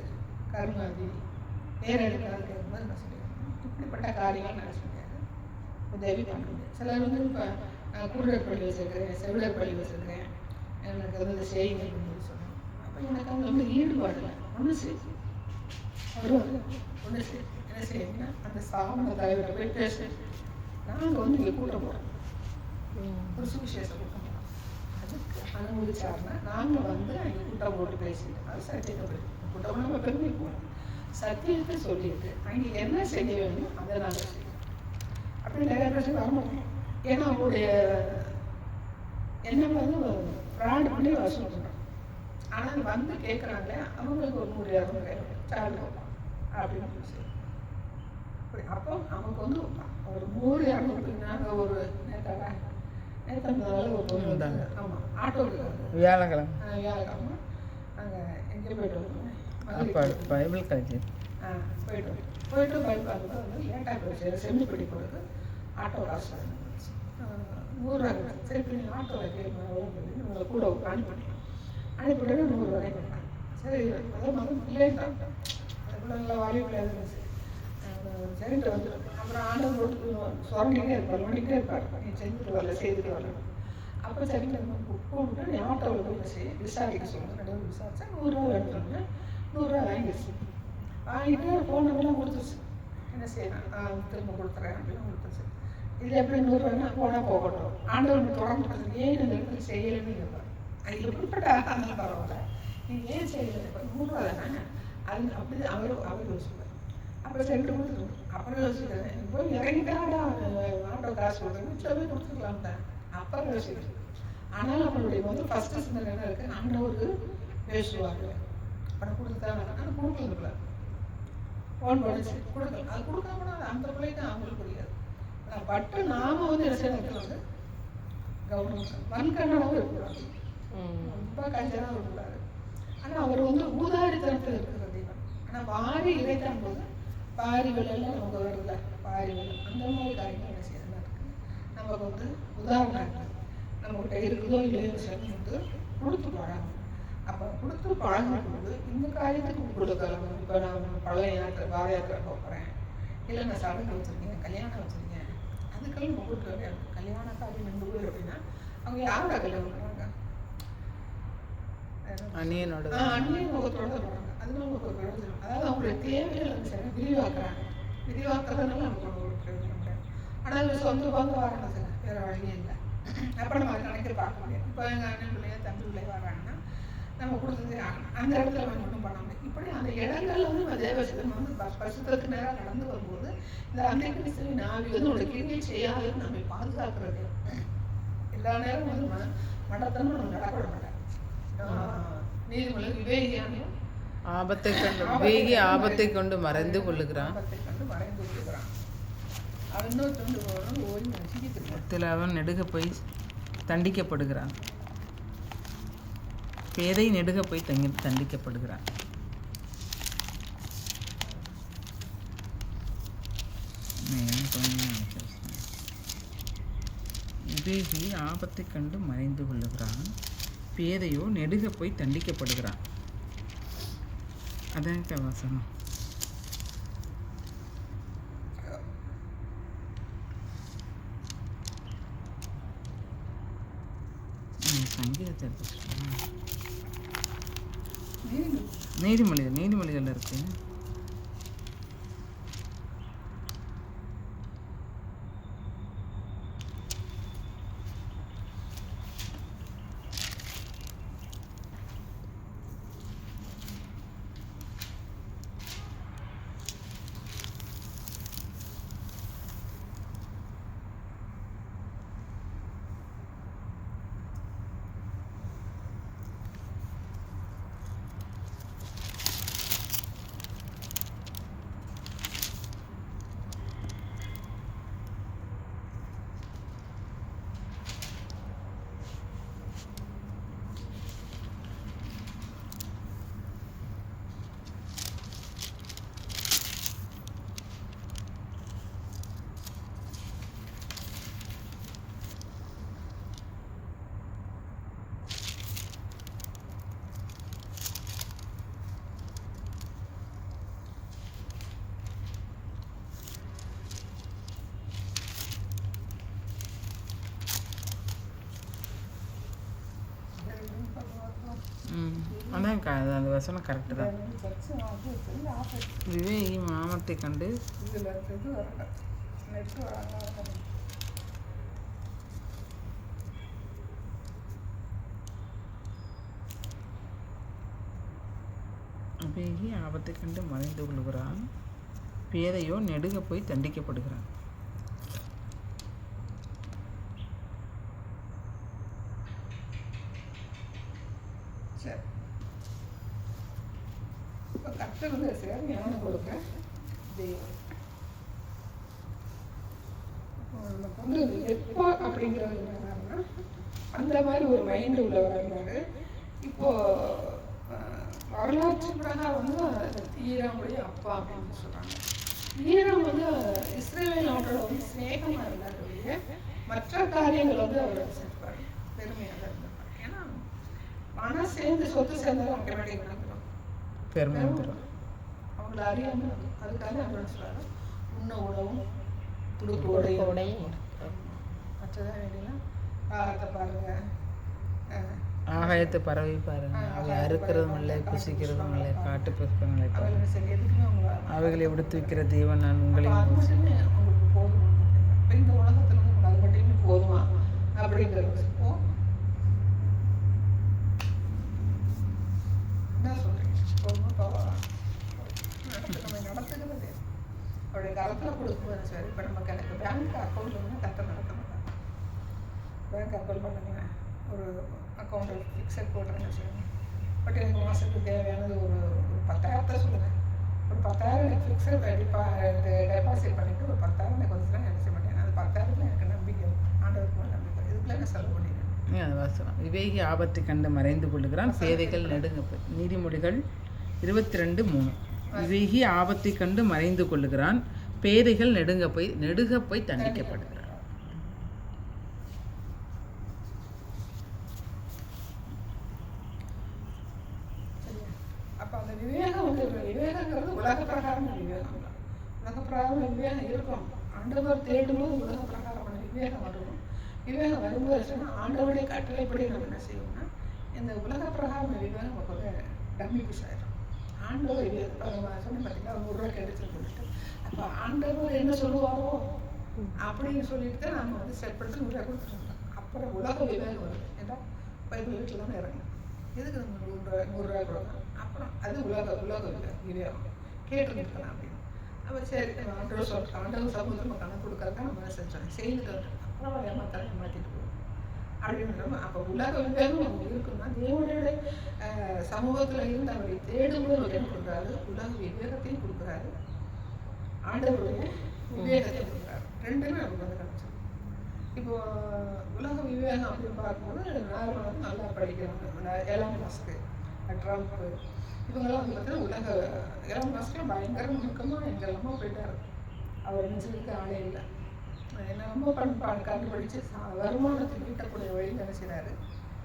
[SPEAKER 1] கருமாதி நேரடியாக கேட்கும்போது நான் சொல்லியிருக்கேன், இப்படிப்பட்ட காரியம் நான் சொல்லியிருக்கேன், உதவி பண்ணுறது. சிலர் வந்து இப்போ நான் குருடர் பள்ளி வச்சுருக்கிறேன், செவிடர் பள்ளி வச்சுருக்கிறேன், எனக்கு வந்து செய்யுங்க அப்படின்னு சொன்னேன். அப்போ எனக்கு அவங்க வந்து ஈடுபாடு இல்லை. ஒன்று சரி வருவாங்க, ஒன்று சரி என்ன செய்யுங்கன்னா அந்த ஸ்தாபன தலைவரை போய் பேசு, நாங்கள் வந்து இங்கே கூட்டம் போகிறோம், ஒரு சுவிசேஷம் கூட்டம் போகிறோம், அதுக்கு அனுமதிச்சாருன்னா நாங்கள் வந்து அங்கே கூட்டம் போட்டு பேசிட்டு அது சத்தியத்தை போய் கூட்டம் நம்ம பெருமை போகணும், சத்தியத்தை சொல்லிட்டு அங்கே என்ன செய்ய வேணும் அதை நாங்கள் செய்யணும். அப்படி நிறைய பேர் வரணும். ஏன்னா அவங்களுடைய என்ன வந்து ஃப்ராட் பண்ணி வசூல் பண்ணுறோம். ஆனால் வந்து கேட்குறாங்களே அவங்களுக்கு ஒரு 100-200 சார்ஜ் அப்படின்னு சொல்லி அப்போ நமக்கு வந்து ஒரு 100-200 நாங்கள் ஒரு நேற்று ஒரு பொண்ணு வந்தாங்க. ஆமாம், ஆட்டோ
[SPEAKER 3] வியாழக்கிழமை
[SPEAKER 1] நாங்கள் எங்கே போய்ட்டு வந்தோம்,
[SPEAKER 3] பைபிள் காலேஜ்
[SPEAKER 1] போயிட்டு பைபிள் பார்க்கும்போது வந்து லேட்டாக போயிடுச்சு, செஞ்சுப்படி போகிறது ஆட்டோ காசு 100 ரூபா. சரி இப்போ நீங்கள் ஆட்டோவில் கேட்கணும் உங்களை கூட அனுப்பிவிட்டு 100 ரூபாய் கொடுத்தாங்க. சரி அதான் முதல் பிள்ளைன்ட்டான், அதுக்குள்ள நல்லா வாலி பிள்ளையாக இருந்துச்சு. சரின்ட்டு வந்து அப்புறம் ஆண்டவர் ரோட்டுக்கு சுரண்டிகிட்டே இருப்பார், நோண்டிகிட்டே இருப்பார், நீ செஞ்சுட்டு வரல செய்துட்டு வரல. அப்போ சரிங்க கூப்பிட்டு நீ ஆட்டோவில் போய் விசாரிக்க சொல்லுங்கள். நடுவில் விசாரிச்சா 100 ரூபா எடுத்துருங்க, 100 ரூபா வாங்கிடுச்சு. வாங்கிட்டு ஃபோன் நம்பர்லாம் கொடுத்துருச்சு. என்ன செய்யணும் திரும்ப கொடுத்துறேன் அப்படின்னு கொடுத்துருச்சு. இது எப்படி 100 ரூபாய்னா போனால் போகட்டும், ஆண்டவர் தொடர்ந்து ஏன் இந்த இடத்துல செய்யலைன்னு கேட்பார். அது எப்படிப்பட்ட ஆகாந்தாலும் பரவாயில்ல, நீங்கள் ஏன் செய்யலை, இப்போ 100 ரூபா தானே அது அப்படி அவர் யோசிப்பார். அப்புறம் சென்று கொடுத்துருவோம். அப்புறம் யோசிக்கிறேன் இப்போ இறங்கிட்டாடா ஆட்டோ காசு கொடுத்துருங்க சொல்லி கொடுத்துக்கலாம் தான் அப்புறம் யோசிக்கிறேன். ஆனால் நம்மளுடைய வந்து ஃபஸ்ட்டு சிந்தனை என்ன இருக்குது, ஆண்டவர் பேசுவாங்க பணம் கொடுத்துட்டாங்க, ஆனால் கொடுக்கல ஃபோன் பண்ணிச்சு கொடுக்கல, அது கொடுக்காம அந்த பிள்ளைக்கு அவங்களுக்கு புரியாது. ஆனால் பட்டு நாம வந்து என்ன செய்யறதுல வந்து கவனம் மண்கண்ணாவும் இருக்கக்கூடாது, ரொம்ப கஞ்சனாகவும் இருக்கக்கூடாது. ஆனால் அவர் வந்து ஊதாரித்தனத்தில் இருக்கிற தெய்வம். ஆனால் வாரி இறைத்தான் போது பாரி விலையெல்லாம் நமக்கு வருதுல, பாரி விலை அந்த மாதிரி காரியங்கள் என்ன செய்யறதா இருக்குது. நமக்கு வந்து உதாரணம் நம்மகிட்ட இருக்குதோ இல்லையோ விஷயம் வந்து கொடுத்து பழகணும். அப்போ கொடுத்து பழகும்போது இந்த காரியத்துக்கு கொடுக்கலாம். இப்போ நான் பழைய யாத்திரை பாத யாத்திரை போகிறேன், இல்லை நான் சடங்கு வச்சுருக்கேன், கல்யாணம் வச்சுருக்கேன், அதுக்கெல்லாம் நம்ம கொடுக்க கிடையாது. கல்யாண காரியம் 2 பேர் அப்படின்னா அவங்க யாரோட கல்யாணம் பண்ணுறாங்க, அந்நிய முகத்தோட தான் போகிறாங்க. அதனால நமக்கு ஒரு பிரயோஜனம், அதாவது அவங்களுடைய தேவைகள் வந்து சரி விரிவாக்குறாங்க. விரிவாக்குறதுனால நமக்கு ஒரு பிரயோஜனம் கிடையாது. ஆனால் அது சொந்த பந்து வராங்க சார், வேறு வழியே இல்லை. அப்புறம் நம்ம கணக்கில் பார்க்க முடியாது. இப்போ எங்கள் அண்ணன் பிள்ளைய தம்பி பிள்ளைய வர்றாங்கன்னா நம்ம கொடுத்ததே ஆகணும், அந்த இடத்துல நம்ம ஒன்றும் பண்ண முடியும். இப்படி அந்த இடங்கள்ல வந்து நம்ம தேவசனம் வந்து பரிசுத்தத்துக்கு நேராக நடந்து வரும்போது இந்த அன்னைக்கு நாவி வந்து உங்களை கிரியை செய்யாது நம்ம பாதுகாக்கிறது. எல்லா நேரம் வந்து மடத்தனம் நம்ம நடக்க மாட்டேன். நீதிமன்றம் விவேகியானையும்
[SPEAKER 3] ஆபத்தை கொண்டு மறைந்து கொள்ளுகிறான். அவன் நெடுக போய் தண்டிக்கப்படுகிறான், பேதை நெடுக போய் தண்டிக்கப்படுகிறான். விவேகி ஆபத்தை கண்டு மறைந்து கொள்ளுகிறான், பேதையோ நெடுக போய் தண்டிக்கப்படுகிறான். அதான் வசனம். சங்கீதத்தை நீதிமொழிகள் இருக்கு. அதான் அந்த வசனம் கரெக்டு தான்.
[SPEAKER 1] சர்ச்சு அது சொல்லி ஆஃபீஸ்
[SPEAKER 3] விவேகி மாமத்தை கண்டு
[SPEAKER 1] இதில் இது வரல நெட்டு வராங்க.
[SPEAKER 3] விவேகி ஆபத்தை கண்டு மறைந்து கொள்கிறான், பேதையோ நெடுக போய் தண்டிக்கப்படுகிறான்.
[SPEAKER 1] சரி, இப்போ கர்த்தர் வந்து சரி ஞானம் கொடுக்குறேன் தெய்வம். நமக்கு வந்து எப்போ அப்படிங்கிறது என்னன்னா அந்த மாதிரி ஒரு மைண்டு உள்ளவர் இருந்தார். இப்போ வரலாற்று பிரகாரம் வந்து ஈராமுடைய அப்பா அப்படின்னு சொல்கிறாங்க. ஈராம் வந்து இஸ்ரேல் நாட்டோட வந்து ஸ்நேகமாக இருந்தார் ஒழிய மற்ற காரியங்கள் வந்து அவர் செஞ்சுப்பார், பெருமையாக இருந்தார். ஏன்னா பணம் சேர்ந்து சொத்து சேர்ந்தாலும் ஆட்டோமேட்டிக் நடந்துடும்,
[SPEAKER 3] பெருமை வந்துடும்.
[SPEAKER 1] அவங்கள அறியாமல் அதுக்காக அவர் சொல்கிறாரு உண்ண உணவும் துடுப்பு உடையும் மற்றதான் வேண்டியனா ஆகாரத்தை பாருங்க,
[SPEAKER 3] ஆகாயத்து பறவை பாருங்க, அவை அறுக்கிறதும் இல்லை புசிக்கிறதும் இல்லை, காட்டு புஷ்பங்களை பாருங்க,
[SPEAKER 1] சரி எதுக்குமே அவங்க
[SPEAKER 3] அவைகளை விடுத்து வைக்கிற தெய்வம் நான் உங்களையும்
[SPEAKER 1] அது மட்டுமே உங்களுக்கு போதுமா இப்போ இந்த உலகத்தில் வந்து அது மட்டுமே போதுமா அப்படிங்கிறது என்ன சொல்றீங்க? போதுமா நம்ம நடத்துக்கிறது அவருடைய காலத்தில் கொடுக்கும்போது சரி. இப்போ நமக்கு எனக்கு பேங்க் அக்கௌண்ட் வந்து கரெக்டாக நடக்க மாட்டாங்க. பேங்க் அக்கௌண்ட் பண்ணுங்க, ஒரு அக்கௌண்ட்டில் ஃபிக்ஸட் போடுறேன்னு வச்சுக்கோங்க. பட் எனக்கு மாதத்துக்கு தேவையானது ஒரு 10,000 சொல்லுங்கள். ஒரு 10,000 எனக்கு ஃபிக்ஸட் டெபாசிட் பண்ணிவிட்டு ஒரு 10,000 எனக்கு வந்துச்சுன்னா என்ன செய்ய மாட்டேன். அந்த 10,000 எனக்கு நம்பிக்கை, ஆண்டவருக்கு மேலே நம்பிக்கை, இதுக்குள்ளே நான் செலவு பண்ணிடுறேன்.
[SPEAKER 3] வாசனம். விவேகி ஆபத்தை கண்டு மறைந்து கொள்ளுகிறான், பேதைகள் நெடுங்க போய். நீதிமொழிகள் 22:3. விவேகி ஆபத்தை கண்டு மறைந்து கொள்ளுகிறான், பேதைகள் நெடுக போய் தண்டிக்கப்படுகிறார்.
[SPEAKER 1] அப்போ அந்த விவேகம் வந்து விவேகங்கிறது உலக பிரகாரமான விவேகம் தான். உலக பிரகாரம் விவேகம் இருக்கும். ஆண்டவர் தேடும்போது உலக பிரகாரமான விவேகம் வரணும். விவேகம் வரும்போது சொன்னால் ஆண்டவருடைய கட்டளைப்படி நம்ம என்ன செய்வோம்னா இந்த உலக பிரகாரமான விவேகம் நமக்கு டம்மி பீஸ் ஆயிடும். ஆண்டவர் சொன்ன பார்த்தீங்கன்னா 100 ரூபா கிடைச்சுன்னு சொல்லிட்டு அப்போ ஆண்டவர் என்ன சொல்லுவாரோ அப்படின்னு சொல்லிட்டு தான் நம்ம வந்து செட் பண்ணி 100 ரூபா கொடுத்துருந்தோம். அப்புறம் உலக விவேகம் வருது. ஏன்னா பைபிள் வீட்டில் தானே இறங்கும், எதுக்கு நம்ம 100 ரூபா கொடுக்கணும். அப்புறம் அது உலக விவேகம் கேட்டுருக்கலாம் அப்படின்னு. அப்போ சரி ஆண்டவர் சொல்கிறோம், ஆண்டவர் சமூகத்தில் நம்ம கணக்கு கொடுக்கறதுக்கு நம்ம செஞ்சோம், செய்துட்டு அப்புறம் ஏமாற்றிட்டு போவோம் அப்படின்றோம். அப்போ உலக விவேகம் நமக்கு இருக்குன்னா தேவனுடைய சமூகத்தில் இருந்து அவரை தேடும்போது அவர் என்ன பண்ணுறாரு, உலக விவேகத்தையும் கொடுக்குறாரு, ஆண்டவருடைய விவேகத்தையும் கொடுக்குறாரு. ரெண்டுமே நமக்கு வந்து கிடைச்சோம். இப்போ உலக விவேகம் அப்படின்னு பார்க்கும்போது நான் வந்து நல்லா படிக்கிறவங்க எலான் மஸ்க், ட்ரம்ப், இவங்கெல்லாம் வந்து பார்த்தீங்கன்னா உலக எலான் மஸ்க் பயங்கர நுணுக்கமாக எங்கெல்லாமோ போயிட்டார். அவர் நெஞ்சுக்கு ஆளே இல்லை, என்ன ரொம்ப கண்டுபிடிச்சு வருமானத்தை ஈட்டக்கூடிய வழி நினைச்சாரு,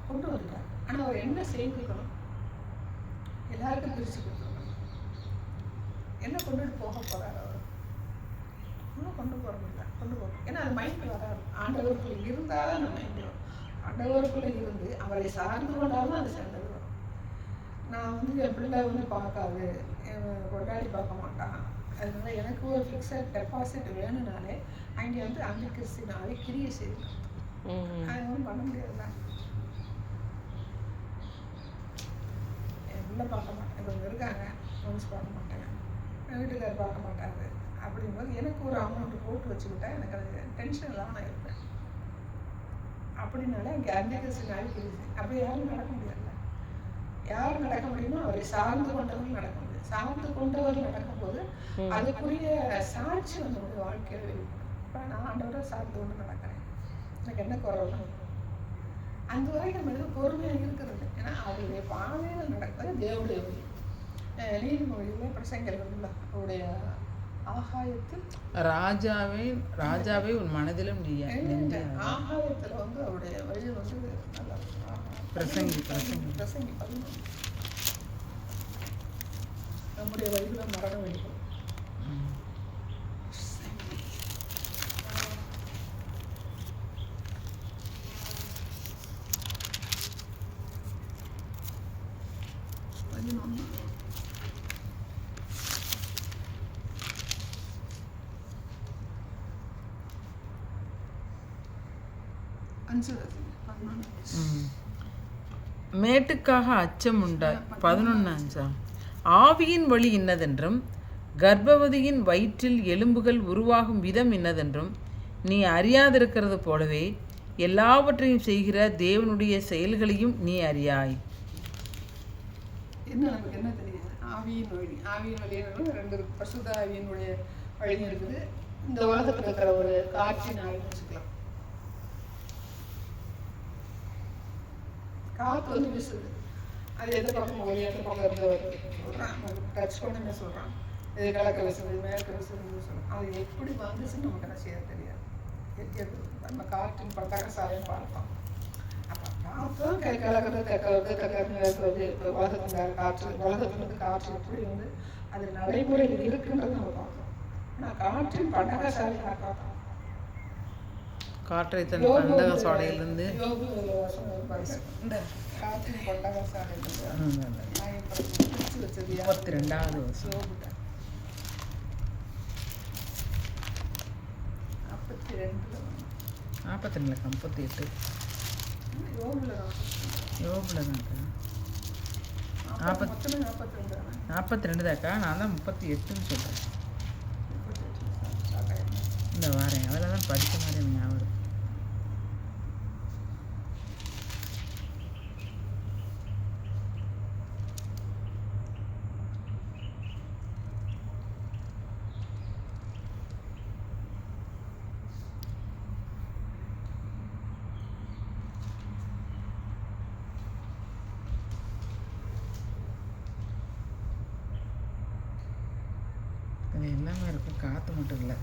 [SPEAKER 1] கொண்டு வந்துட்டார். ஆனால் அவர் என்ன செய்திருக்கணும், எல்லாருக்கும் பிரித்து கொடுத்துருக்கணும். என்ன கொண்டுட்டு போக போகிறார் அவர், இன்னும் கொண்டு போகிறதில்ல, கொண்டு போகணும். ஏன்னா அது மைண்டில் வராது. ஆண்டவருக்குள்ளே இருந்தால் தான் நம்ம மைண்டு வரும். ஆண்டவருக்குள்ளே இருந்து அவரை சார்ந்து கொண்டாலும் அது சேர்ந்தது வரும். நான் வந்து என் பிள்ளை வந்து பார்க்காது, கொண்டாடி பார்க்க மாட்டான், அதனால எனக்கு ஒரு ஃபிக்ஸட் டெபாசிட் வேணும்னாலே அங்கே வந்து அந்த கிறிஸ்டினாவே கிரியை செய்யலாம். அது ஒன்றும் பண்ண முடியாதுல்ல. என் பிள்ளை பார்க்க மாட்டேன், இவங்க இருக்காங்க, ஒன்ஸ் பார்க்க மாட்டேன், என் வீட்டுக்காரர் பார்க்க மாட்டாரு அப்படிங்கும்போது எனக்கு ஒரு அமௌண்ட் போட்டு வச்சுக்கிட்டா எனக்கு அது டென்ஷன் தான் நான் இருப்பேன். அப்படின்னால இங்கே அந்த கிறிஸ்டினாவே கிரியை செய்யும். அப்படி யாரும் நடக்க முடியாதுல்ல. யார் நடக்க முடியுமோ அவரை சார்ந்து கொண்டவர்கள் நடக்க முடியும். சார்ந்து கொண்டவர்கள் நடக்கும்போது அதுக்குரிய சாட்சி நம்மளுடைய வாழ்க்கையில் வெளிப்படும். இப்போ நான் ஆண்டவரை சார்ந்து கொண்டு நடக்கிறேன், எனக்கு என்ன குறவு, அந்த வரைக்கும் நம்ம எதுவும் பொறுமையாக இருக்கிறது. ஏன்னா அவருடைய பாதையில் நடக்கிறது தேவனுடைய வழி. நீதிமொழியில் பிரசங்கல் வந்துள்ள அவருடைய ஆகாயத்தில் ராஜாவே உன் மனதிலும் நீ ஆகாயத்தில் வந்து அவருடைய வழி வந்து நல்லா பிரசங்கி 11 நம்முடைய வழிகளை மரண வழிகள். 11. அஞ்சு 11.
[SPEAKER 3] மேட்டுக்காக அச்சம் உண்டாய் 11. ஆவியின் வழி இன்னதென்றும் கர்ப்பவதியின் வயிற்றில் எலும்புகள் உருவாகும் விதம் இன்னதென்றும் நீ அறியாதிருக்கிறது போலவே எல்லாவற்றையும் செய்கிற தேவனுடைய செயல்களையும் நீ அறியாய்.
[SPEAKER 1] என்ன நமக்கு என்ன தெரியுது? ஆவியின் வழி. ஆவியின் வழின்னு 2 இருக்கு. பரிசுத்த ஆவியினுடைய வழி இருக்குது. இந்த உலகத்தில் இருக்கிற ஒரு காற்றின் ஆவின்னு வச்சுக்கலாம். காற்று வந்து வீசுது. அது எந்த பக்கம் ஒரு எந்த பக்கம் இருந்து வருது சொல்கிறான். டச் பண்ண சொல்கிறான். இது கிழக்க வீசுது, மேற்கு வீசுதுன்னு சொல்கிறான். அது எப்படி வந்துச்சுன்னு நமக்கு என்ன செய்ய தெரியாது. நம்ம காற்றின் பட்டாக சாயம் பார்ப்போம். அப்போ காற்றும் கிழக்கிறது தெற்கிறது தெற்கிறது மேற்கிறது உலகத்தில் காற்று உலகத்துலேருந்து காற்று எப்படி வந்து அது நடைமுறையில் இருக்குன்றது நம்ம பார்த்தோம். ஆனால் காற்றின் பட்டாக சாயம் பார்த்தோம்.
[SPEAKER 3] காற்றை தன் பண்டக சாலையிலிருந்து
[SPEAKER 1] இந்த காற்றின் பட்டாக சாலையிலிருந்து வச்சது
[SPEAKER 3] 32வது வருஷம் 42 38 யோபில் தான்க்கா 42 தாக்கா. நான் தான் 38ன்னு சொல்கிறேன். இந்த வாரேன் அதில் தான் படித்த மாதிரி எனக்கு ஞாபகம். இது எல்லாமே இருக்கும், காற்று மட்டும் இல்லை.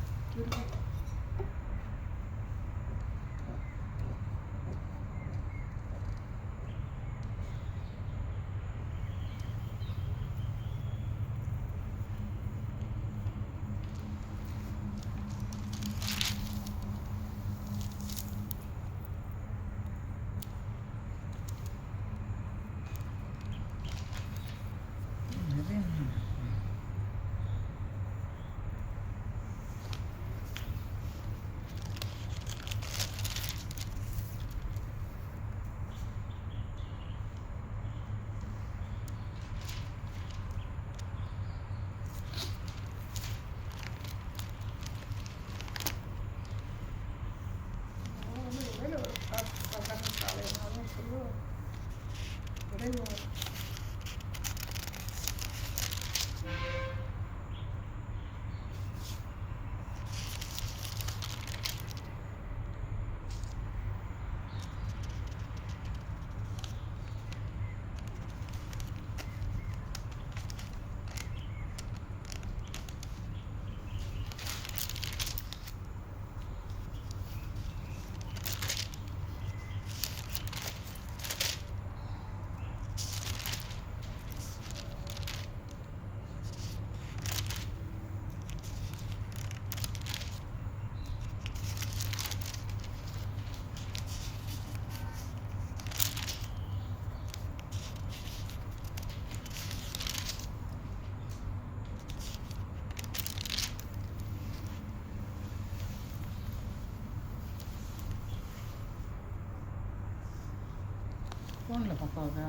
[SPEAKER 3] ஃபோனில் பாப்பாவுக்கா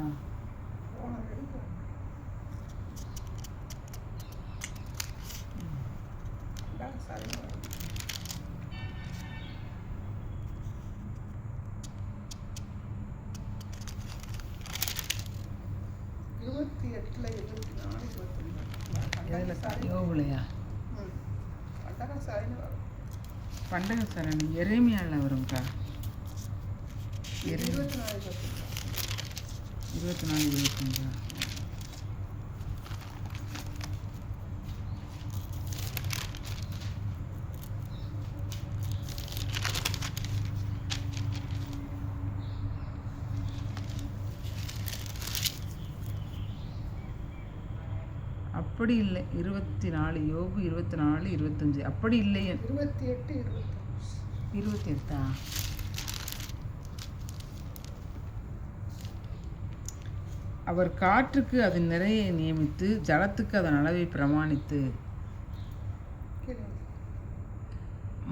[SPEAKER 3] யோகுலையா பண்டக சரணி எரேமியாவில் வரும்க்கா. 24 25. அப்படி இல்லை 24 யோபு 24 25 அப்படி இல்லையே 28 அவர் காற்றுக்கு அதன் நிறையை நியமித்து ஜலத்துக்கு அதன் அளவை பிரமாணித்து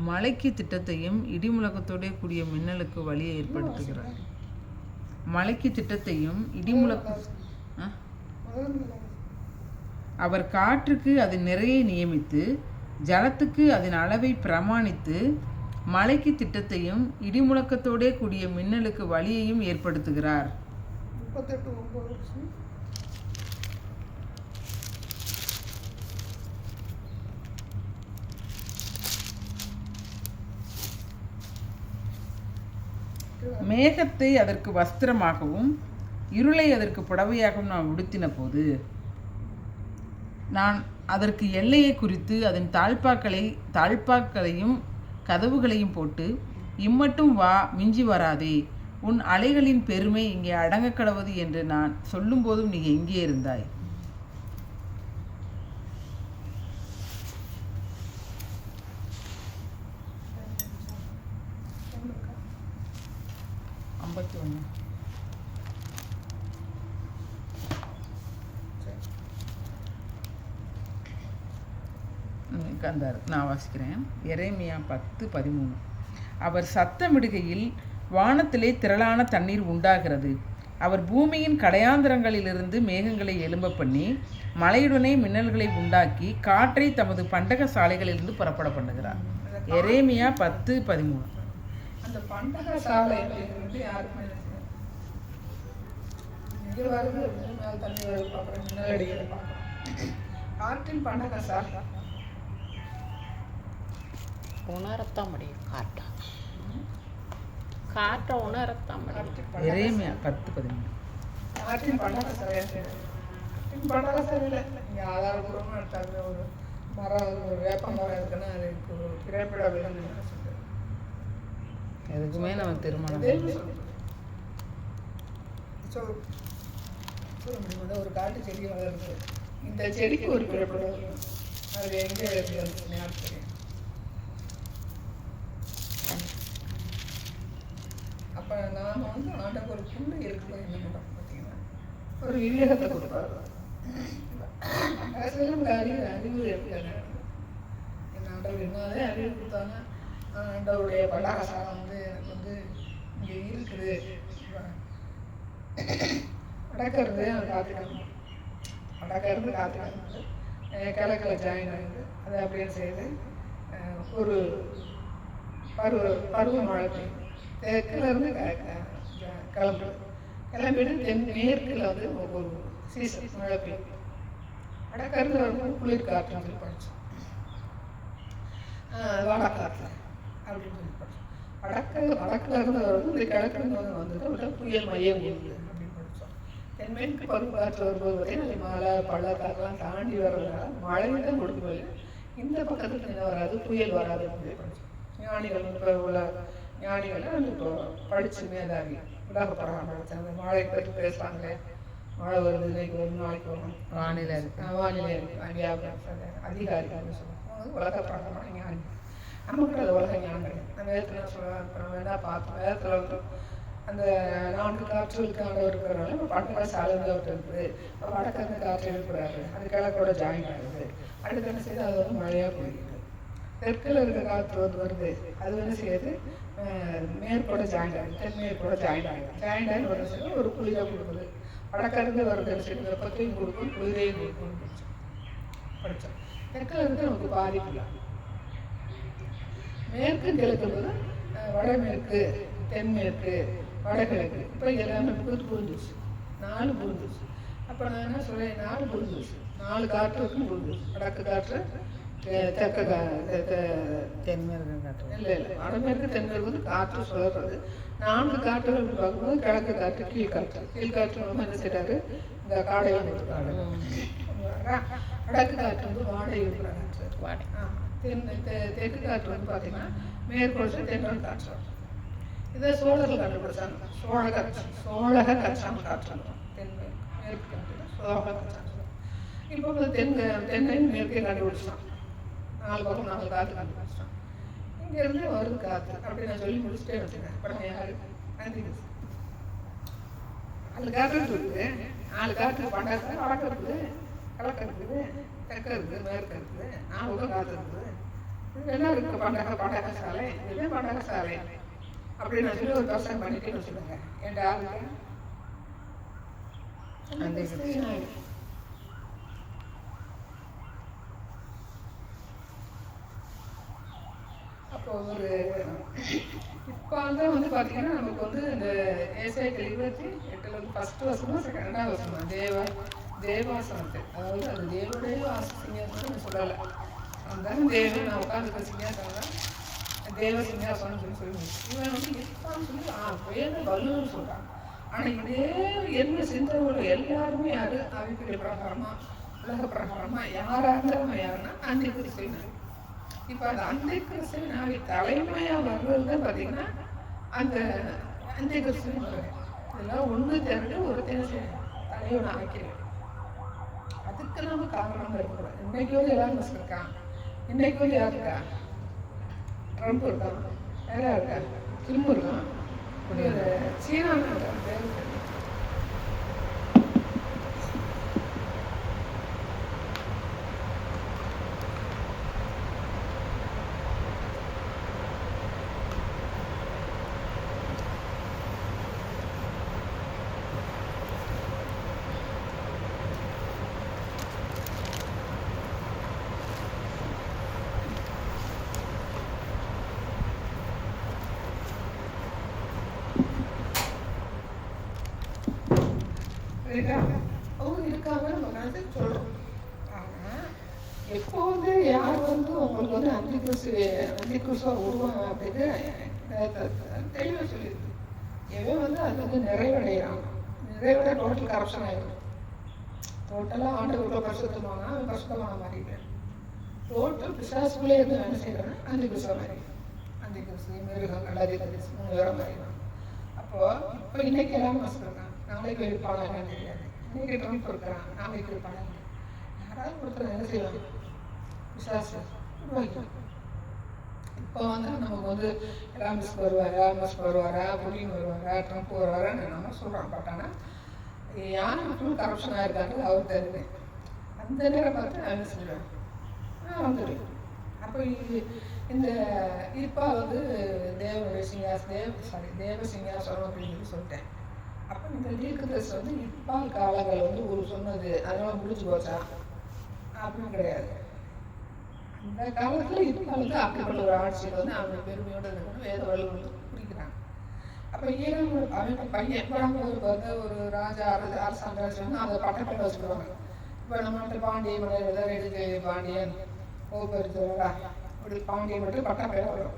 [SPEAKER 3] மழைக்கு திட்டத்தையும் இடிமுழக்கத்தோடே கூடிய மின்னலுக்கு வழியை ஏற்படுத்துகிறார். மழைக்கு திட்டத்தையும் அவர் காற்றுக்கு அதன் நிறையை நியமித்து ஜலத்துக்கு அதன் அளவை பிரமாணித்து மழைக்கு திட்டத்தையும் இடிமுழக்கத்தோடே கூடிய மின்னலுக்கு வழியையும் ஏற்படுத்துகிறார்.
[SPEAKER 1] 38:9
[SPEAKER 3] மேகத்தை அதற்கு வஸ்திரமாகவும் இருளை அதற்கு புடவையாகவும் நான் உடுத்தின போது நான் அதற்கு எல்லையை குறித்து அதன் தாழ்பாக்களையும் கதவுகளையும் போட்டு இம்மட்டும் வா, மிஞ்சி வராதே, உன் அலைகளின் பெருமை இங்கே அடங்க கடவது என்று நான் சொல்லும்போதும் நீ எங்கே இருந்தாய்? நான் வாசிக்கிறேன். எரேமியா 10:13. அவர் சத்தமிடுகையில் வானத்திலே திரளான தண்ணீர் உண்டாகிறது. அவர் பூமியின் கடையாந்திரங்களிலிருந்து மேகங்களை எழும்ப பண்ணி மழையுடனே மின்னல்களை உண்டாக்கி காற்றை தமது பண்டக சாலைகளிலிருந்து புறப்பட பண்ணுகிறார். எரேமியா 10:13.
[SPEAKER 1] அந்த பண்டக சாலை யாருக்குமே இங்கே வருது, தண்ணி பார்க்குறேன், மின்னல் அடிக்கிற பார்க்குறேன். காற்றின் பண்டக சாலை
[SPEAKER 2] உணரத்தான் முடியும். காற்றை உணரத்தான் முடியும்.
[SPEAKER 3] எரேமியா 10:13.
[SPEAKER 1] காற்றின் பண்டக சாலை. காற்றின் பண்டக சாலையில் இங்கே ஆதாரபூர்வமாக எடுத்தாங்க. ஒரு மரம், ஒரு வேப்ப மரம் இருக்குன்னா அதுக்கு ஒரு திரைப்பட விலங்கு சொல்லிட்டு
[SPEAKER 3] எதுக்குமே நம்ம திருமணம்
[SPEAKER 1] சொல்ல முடியும். ஒரு காட்டு செடி வளருது, இந்த செடிக்கு ஒரு திரைப்பட அது எங்கே இருக்குது ஞாபகம். அப்போ நாம் ஆண்டவர் ஒரு புண்ணு இருக்குது என்ன பண்ணுறோம் பார்த்தீங்கன்னா, ஒரு விவேகத்தை கொடுப்பாரு. அறிவு எப்படி என்ன ஆண்டவர் என்னதே அறிவு கொடுத்தாங்க. ஆண்டவருடைய பண்டாகசாலம் எனக்கு இங்கே இருக்குது. வடக்கிறது காத்துக்கணும், வடக்கிறது காத்துக்கணும். கிழக்கில் ஜாயின் ஆகுது. அதை அப்படியே செய்து ஒரு பருவமழை பெய்யும். தெற்குலேருந்து கிளம்பிட்டு மேற்கில் ஒரு சீசன் மழை பெய்யும். வடக்கருந்து வரும்போது குளிர் காற்றுன்னு சொல்லி படித்தோம். வடக்காற்று அப்படின்னு சொல்லி படித்தோம். வடக்குல இருந்து வரும்போது இந்த கிழக்கிலிருந்து வந்தது புயல் மையம் இருக்குது அப்படின்னு படித்தோம். தென்மேற்கு பருவக்காற்று வரும்போது பார்த்தீங்கன்னா மழை பள்ளத்தாக்கெல்லாம் தாண்டி வர்றதுனால மழையும் தான் கொடுக்கும்போது இந்த பக்கத்துக்கு என்ன வராது, புயல் வராது அப்படின்னு படித்தோம். ஞானிகள் இப்போ உள்ள ஞானிகள் இப்போ படித்து மேதாவி உலக பரவாயில்ல படித்தாங்க. மழை பற்றி பேசுகிறாங்களே, மழை வருது, இன்னைக்கு ஒரு நாளைக்கு வரும், வானிலை இருக்குது, அதிகாரிகள் சொல்லுவாங்க. உலக பரவாயில்ல ஞானி. நமக்கு அது உலக ஞானம் கிடையாது. நம்ம வேதத்தில் சொல்லுவாங்க. இப்போ நம்ம என்ன பார்த்தோம், வேதத்தில் அந்த 4 காற்றுகளுக்கு ஆண்டவர் இருக்கிறனால இப்போ பண்டக சாலையில் இருக்குது. இப்போ வடக்கிருந்து காற்று இருக்கிறாரு, அது கிழக்கோட ஜாயின் ஆகுது. அடுத்து என்ன செய்யுது, அது மழையாக போயிடுது. தெற்கில் இருக்கிற காற்று வருது, அது என்ன செய்யுது, மேற்கோட ஜாயின் ஆகுது, தென்மேற்கோட ஜாயின் ஆகுது. ஜாயின் ஆகி ஒரு செய்ய ஒரு குளிராக கொடுக்குது. வடக்கிருந்து வருது சரி, வெப்பத்தையும் கொடுக்கும், குளிரையும் கொடுக்கும்னு படித்தோம். தெற்கில் இருந்து நமக்கு பாதிப்பு இல்லை. மேற்கு கிழக்கு வடமேற்கு, தென்மேற்கு, வடகிழக்கு, இப்போ எல்லாமே புரிஞ்சிச்சு. 4 புரிஞ்சிச்சு. அப்போ நான் என்ன சொல்கிறேன், 4 புரிஞ்சிச்சு. 4 காற்றுக்கும் புரிஞ்சிச்சு. வடக்கு காற்று, தெற்கு
[SPEAKER 3] தென்மேற்கு காற்று
[SPEAKER 1] இல்லை வடமேற்கு தென்மேற்கு காற்று சொல்கிறது. 4 காற்றுகள் பார்க்கும்போது கிழக்கு காற்று, கீழ்காற்று. கீழ்காற்று நம்ம என்ன செய்யறாரு, இந்த காடை காடு. வடக்கு காற்று வாடகை இருக்கிற காற்று. தெற்கு காற்று பார்த்தீங்கன்னா மேற்கொண்டு தென்றல் காற்று. இதை சோழர்கள் கண்டுபிடிச்சாங்க. சோழக கச்சாம காற்று. தென்மேற்கு மேற்கு காற்று சோழக கச்சாம. இப்போ தென்னை மேற்கே கண்டுபிடிச்சான். 4 பக்கம் 4 காற்று கண்டுபிடிச்சான். இங்கேருந்து வருது காற்று அப்படின்னு நான் சொல்லி முடிச்சுட்டே வச்சுருக்கேன். படம் யாரு அந்த காற்று இருக்குது. 4 காற்று பண்டாசு வடக்கு இருக்குது, கிழக்கு இருக்குது, தெற்கு இருக்குது, மேற்கு இருக்குது, 4 காற்று இருக்குது. இதெல்லாம் இருக்கு பண்டக சாலை. இதுதான் பண்டக சாலை அப்படின்னு சொல்லி ஒரு யோசனை பண்ணிட்டு வச்சுக்கோங்க. என் ஆளுங்க அந்த அப்போ ஒரு இப்போ வந்து பார்த்தீங்கன்னா நமக்கு வந்து இந்த ஏசாய்கள் 28 வந்து ஃபர்ஸ்ட் வருஷமா 2வது வருஷமா தேவாசனத்தை, அதாவது அது தேவனுடைய சிங்காசனம் சொல்லலை, அதுதான் தேவன் நான் உட்காந்துருக்க சிங்காசனம் தான் தேவ சிங்காசனம் சொல்லி இவன் வந்து இருப்பான்னு சொல்லி வேறு வல்லுன்னு சொல்கிறான். ஆனால் இதே என்ன சிந்தனை எல்லாருமே யாரு அவிக்குரிய பிரகாரமா உலக பிரகாரமா யாராக இருந்தாலும் யாருன்னா அந்த கிறிஸ்துவ. இப்போ அந்த அந்த கிறிஸ்துவ தலைமையாக வர்றது தான் பார்த்தீங்கன்னா அந்த அந்த கிறிஸ்துவ இதெல்லாம் ஒன்று திரண்டு ஒரு தலைவனை ஆக்கிறேன். அதுக்கு நம்ம காரணம் இருக்கக்கூடாது. இன்னைக்கு வந்து எல்லாரும் இருக்கான், இன்னைக்கு வந்து யார் இருக்கா? ட்ரம்ப் இருக்கான், யாரா இருக்கா? கிம் இருக்கான், சீனா இருக்கான். அவங்க இருக்காங்க நம்ம கணக்கு சொல்கிறோம். ஆனால் எப்போ வந்து யார் வந்து உங்களுக்கு வந்து அந்திகிறிஸ்துவ உருவாங்க அப்படின்னு தெளிவாக சொல்லியிருக்கு. எவன் வந்து அது வந்து நிறைவடைகிறான், நிறைவடை டோட்டல் கரப்ஷன் ஆகிடும். டோட்டலாக ஆண்டவர்களை பரிசுத்தமானா அவன் பரிசுத்தமான மாறிடுவேன். டோட்டல் பிசாசுக்குள்ளே இருந்து என்ன செய்யறான்னா அந்திகிறிஸ்துவ மாதிரி, அந்திகிறிஸ்து மிருகங்கள் அதிகரிச்சு 3 பேரை மாறிடுவான். அப்போது இப்போ இன்னைக்கு எல்லாரும் வசதிருக்கான், நாளைக்கு இருப்பாங்க தெரியாது. இன்னைக்கு ட்ரம்ப் இருக்கிறான், நாளைக்கு இருப்பாங்க. யாராவது ஒருத்தர் என்ன செய்வாங்க? விசாசு இப்போ வந்து நமக்கு வந்து ராமஸ்க்கு வருவாரா, புட்டின் வருவாரா, ட்ரம்ப் வருவாரான்னு நம்ம சொல்கிறோம். பட் ஆனால் யார் மக்களும் கரப்ஷனாக இருக்காங்க அவர் தெரியுது. அந்த நேரம் பார்த்து நான் என்ன சொல்லுவேன் வந்துடுவேன். அப்போ இந்த இருப்பா வந்து தேவ சிங்காசனம் அப்படின்னு சொல்லிட்டேன். அப்போ இந்த தீர்க்கதரிசி வந்து இப்பால் காலங்கள் வந்து ஒரு சொன்னது அதனால முடிஞ்சு போச்சா அப்படின்னு கிடையாது. அந்த காலத்தில் இப்பால் வந்து அப்படிப்பட்ட ஒரு ஆட்சியில் வந்து அவங்க பெருமையோடு இருக்கணும் வேத வலுவல் பிடிக்கிறாங்க. அப்போ அவன் பையன் வந்து ஒரு ராஜா அரசாங்கம் வந்து அதை பட்டப்பட்ட வச்சுருவாங்க. இப்போ நம்மகிட்ட பாண்டிய மன்னர் எடுத்து பாண்டியன் ஓபரிச்சவரா அப்படி பாண்டியன் மட்டும் பட்ட பெயர் வரும்.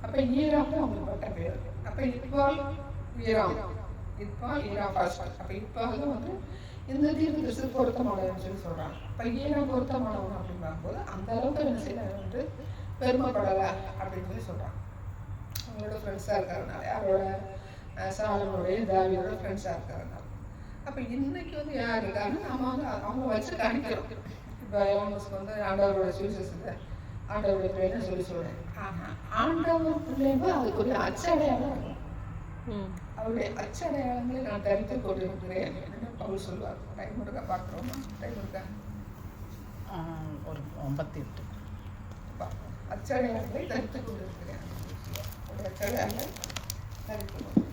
[SPEAKER 1] அப்போ ஈராம் தான் அவங்களுக்கு பட்ட பெயர். அப்போ இப்பால் ஈராம் ஃபர்ஸ்ட். அப்போ இப்பால் வந்து இந்த தீர்க்கதரிசி பொருத்தமானவன்னு சொல்லி சொல்கிறாங்க. இப்போ ஈரான் பொருத்தமானவன் அப்படின்னு பார்க்கும்போது அந்த அளவுக்கு என்ன செய்யலாம் வந்து பெருமைப்படலை அப்படின்னு சொல்லி சொல்கிறாங்க. அவங்களோட ஃப்ரெண்ட்ஸாக இருக்கிறதுனால, அவரோட சாலமோடைய தாவியோட ஃப்ரெண்ட்ஸாக இருக்கிறதுனால. அப்போ இன்னைக்கு வந்து யார் இருக்காங்கன்னா நம்ம வந்து அவங்க வச்சு கணிக்கிறோம். இப்போ எவனுக்கு வந்து ஆண்டவரோட சுவிசேஷத்தை ஆண்டவருடைய பிள்ளைன்னு சொல்லி சொல்கிறேன். ஆனால் ஆண்டவர் பிள்ளைங்க அதுக்குரிய அச்சடையாளம் இருக்கும். அவருடைய அச்சடையாளங்களை நான் தரித்து கொண்டிருக்கிறேன் என்று பவுல் சொல்வார். டைம் இருக்கா பார்க்குறோமா? டைம் இருக்கா?
[SPEAKER 3] ஒரு 58
[SPEAKER 1] அச்சடையாளங்களை தரித்து கொண்டிருக்கிறேன். அச்சடையாளங்களை தரித்து கொண்டு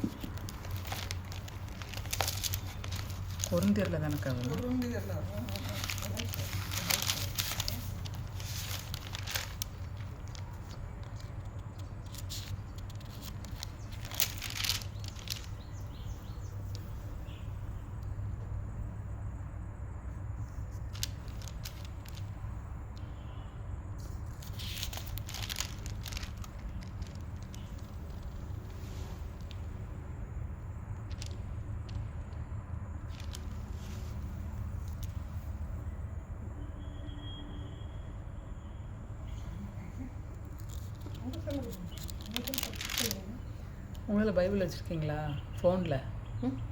[SPEAKER 3] கொரிந்தியர்ல தானே கவலை?
[SPEAKER 1] கொரிந்தியர்ல
[SPEAKER 3] உங்களில் பைபிள் வச்சுருக்கீங்களா?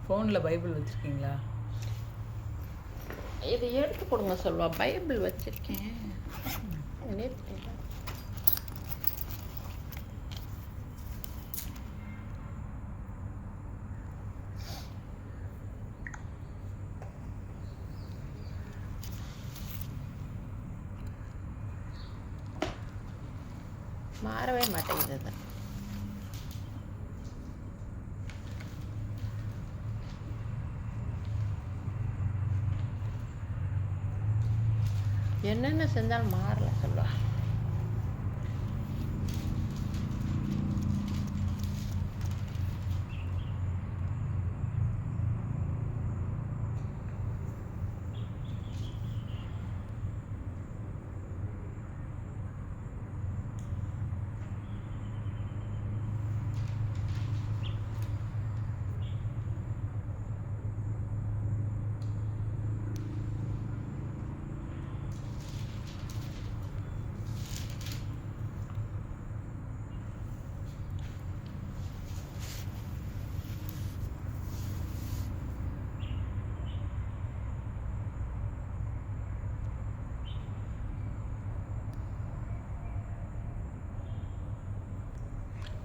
[SPEAKER 3] ஃபோனில் பைபிள் வச்சுருக்கீங்களா?
[SPEAKER 2] இதை எடுத்து கொடுங்க சொல்வா. பைபிள் வச்சுருக்கேன். மாறவே மாட்டேங்குது அது. என்னென்ன செஞ்சாலும் மாறல சொல்லுவா.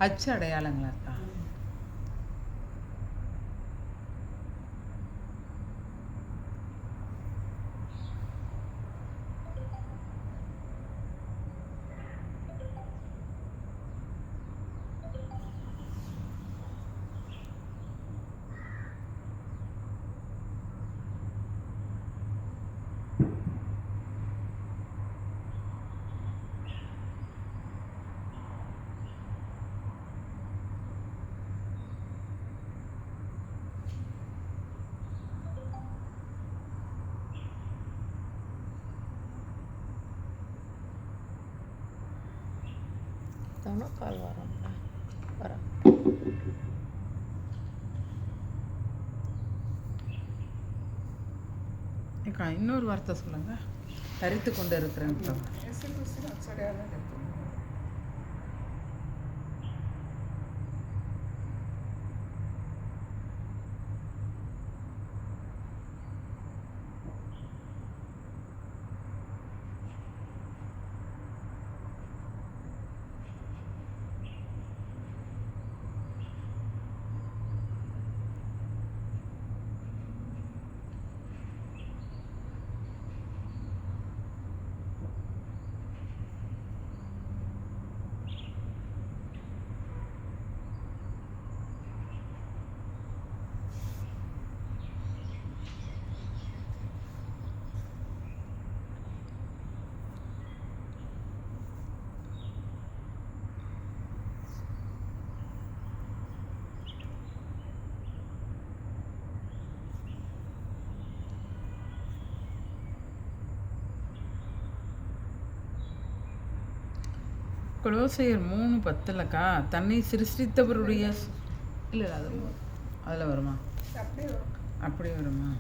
[SPEAKER 3] அச்சு அடையாளங்களா இருக்கா?
[SPEAKER 2] கால் வரோம்ல வரோம்.
[SPEAKER 3] ஏக்கா இன்னொரு வார்த்தை சொல்லுங்க. தரித்து கொண்டு இருக்கிறேன்னு.
[SPEAKER 1] இயேசு கிறிஸ்துவின் அச்சடையாளங்கள் எடுத்துக்கொண்டு
[SPEAKER 3] கொலோசையர் 3:10 தன்னை சிருஷ்டித்தவருடைய இல்லை அது அதில் வருமா?
[SPEAKER 1] அப்படியே வரும்.
[SPEAKER 3] அப்படி வருமா?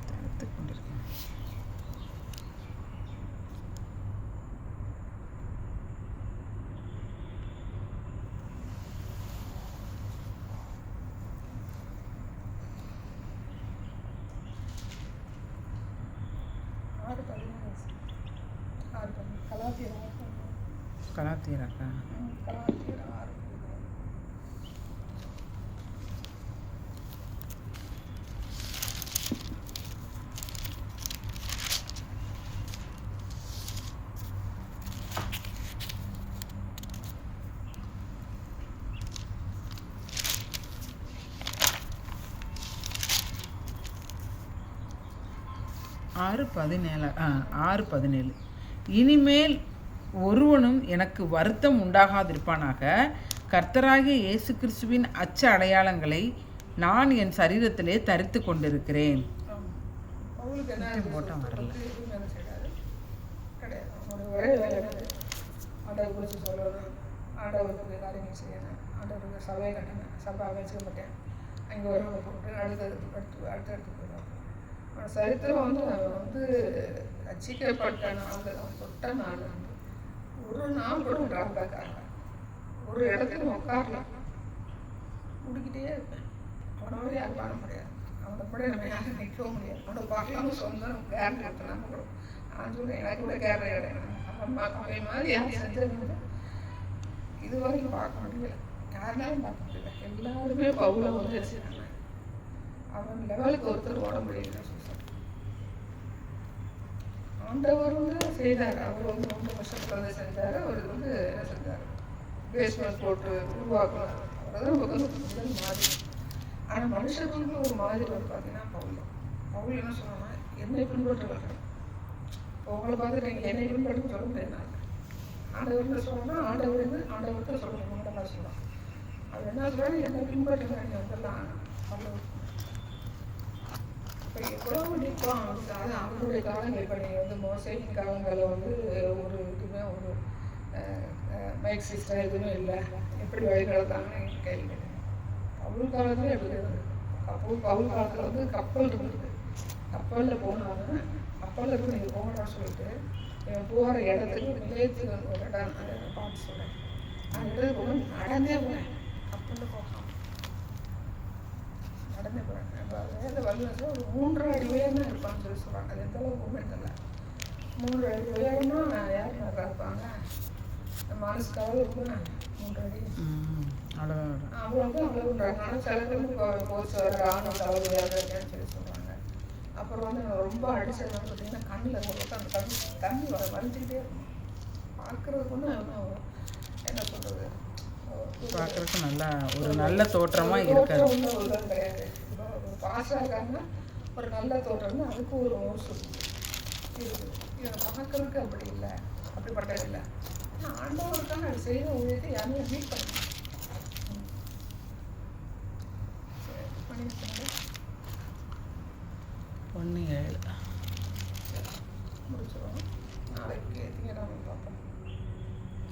[SPEAKER 3] தரித்து கொண்டிருக்கேன். கலாத்தியராக்கா?
[SPEAKER 1] கலாத்தியர் 6:13.
[SPEAKER 3] ஆறு 17 இனிமேல் ஒருவனும் எனக்கு வருத்தம் உண்டாகாதிருப்பானாக. கர்த்தராகிய இயேசு கிறிஸ்துவின் அச்ச அடையாளங்களை நான் என் சரீரத்திலே தரித்து கொண்டிருக்கிறேன்.
[SPEAKER 1] அவங்களுக்கு என்ன
[SPEAKER 3] போட்டால் வரல.
[SPEAKER 1] எதுவும் வேலை செய்யாது கிடையாது. அவங்களோட ஒரே வேலை என்னது? அதை குறித்து சொல்லணும், ஆண்டவருடைய காரியங்கள் செய்யணும், ஆண்டவருக்கு சபையை கட்டணும், சபை வச்சுக்கப்பட்டேன் அங்கே ஒரு போட்டு அடுத்தடுத்து போயிடுவாங்க. அவன் சரித்திரம் வந்து அவன் வந்து ரசிக்கப்பட்ட நாள் அவன் தொட்ட நாள் வந்து ஒரு நாள் கூட ட்ராபேக்காக ஒரு இடத்துல உட்காரலாம், முடிக்கிட்டே இருப்பேன். அவனோட யாரும் பண்ண முடியாது, அவனை கூட நம்ம யாரும் நிற்கவும் முடியாது. அவனை பார்க்கலாம சொந்தம் கேர் நடத்தினாம கூட நான் சொல்லுவேன், எனக்கு கூட கேர் அவன் மாதிரி யாரும் செஞ்சது இது வரைக்கும் பார்க்க முடியல, யாருனாலும் பார்க்க முடியல. எல்லாருமே பவுல வந்து வச்சுருக்காங்க, அவன் லெவலுக்கு ஒருத்தர் ஓட முடியல. ஆண்டவர் வந்து செய்தார், அவர் வந்து ரொம்ப கஷ்டத்தில் வந்து செஞ்சார். அவர் வந்து என்ன செஞ்சார், பேஸ்மெண்ட் போட்டு உருவாக்கணும், அவர் தான் முதல் மாதிரி. ஆனால் மனுஷர்களுக்கு ஒரு மாதிரி வந்து பார்த்தீங்கன்னா பவுல் என்ன சொன்னா, என்னை பின்பற்றுவார்கள். உங்களை பார்த்து நீங்கள் என்னை பின்பற்றுன்னு சொல்ல முடியாது. ஆண்டவர்கிட்ட சொல்லணும்னா ஆண்டவர்கிட்ட சொல்லணும், நல்லா சொல்லலாம். அவர் என்ன சொல்றாரு, என்னை பின்பற்றுங்க, நீங்கள் வந்துடலாம். அவ்வளோ இப்போ எவ்வளவு நிற்கும். அதாவது அவருடைய காலங்கள் இப்போ நீங்கள் வந்து மோசையின் காலங்களில் வந்து ஒரு இதுவுமே ஒரு மைக் சிஸ்டம் எதுவுமே இல்லை, எப்படி வழி நடத்தாங்கன்னு கேள்வி. பவுல் காலத்தில் எப்படி இருந்தது, பவுல் காலத்தில் வந்து கப்பல் இருந்தது, கப்பலில் போனாங்க, கப்பலில் இருந்து நீங்கள் போகணும்னு சொல்லிட்டு போகிற இடத்துக்கு நிலையத்துக்கு ஒரு இடம் பார்த்து சொல்கிறேன், அந்த இடத்துக்கு போக நடந்தே போகிறேன், கப்பலில் போகாமல் நடந்தே போகிறேன். வேலை வல்லுநர் ஒரு 3 அடி உயரம் தான் இருப்பான்னு சொல்லி சொல்கிறாங்க. அது எந்த அளவுக்கு உண்மை தெரியல. 3 அடி உயரம்னா யார் நல்லா இருப்பாங்க, மனசுக்காக இருக்குன்னா 3 அடி அவ்வளோதான் அவ்வளோன்றாங்க. ஆனால் சில பேருக்கு போச்சு வர ஆணும் தவறு இருக்கேன்னு சொல்லி சொல்கிறாங்க. அப்புறம் வந்து ரொம்ப அடிச்சதுன்னு பார்த்தீங்கன்னா கண்ணில் அந்த தண்ணி வர வலிஞ்சிக்கிட்டே இருக்கும். பார்க்குறதுக்கு ஒன்று என்ன சொல்கிறது,
[SPEAKER 3] பார்க்குறதுக்கு நல்லா ஒரு நல்ல தோற்றமாக இருக்காது.
[SPEAKER 1] கிடையாது. ஒரு பாஸாக இருக்காங்கன்னா ஒரு நல்ல தோற்றம்னா அதுக்கு ஒரு மோசு இருக்குது. இவனை பார்க்கறதுக்கு அப்படி இல்லை, அப்படிப்பட்டது இல்லை. ஆனால் ஆண்டவருக்கான அது செய்த ஊழியத்தை யாருமே மீட் பண்ண
[SPEAKER 3] ஒன்று 7
[SPEAKER 1] முடிச்சிடும். நாளைக்கு திங்கக்கிழமை பார்ப்போம்.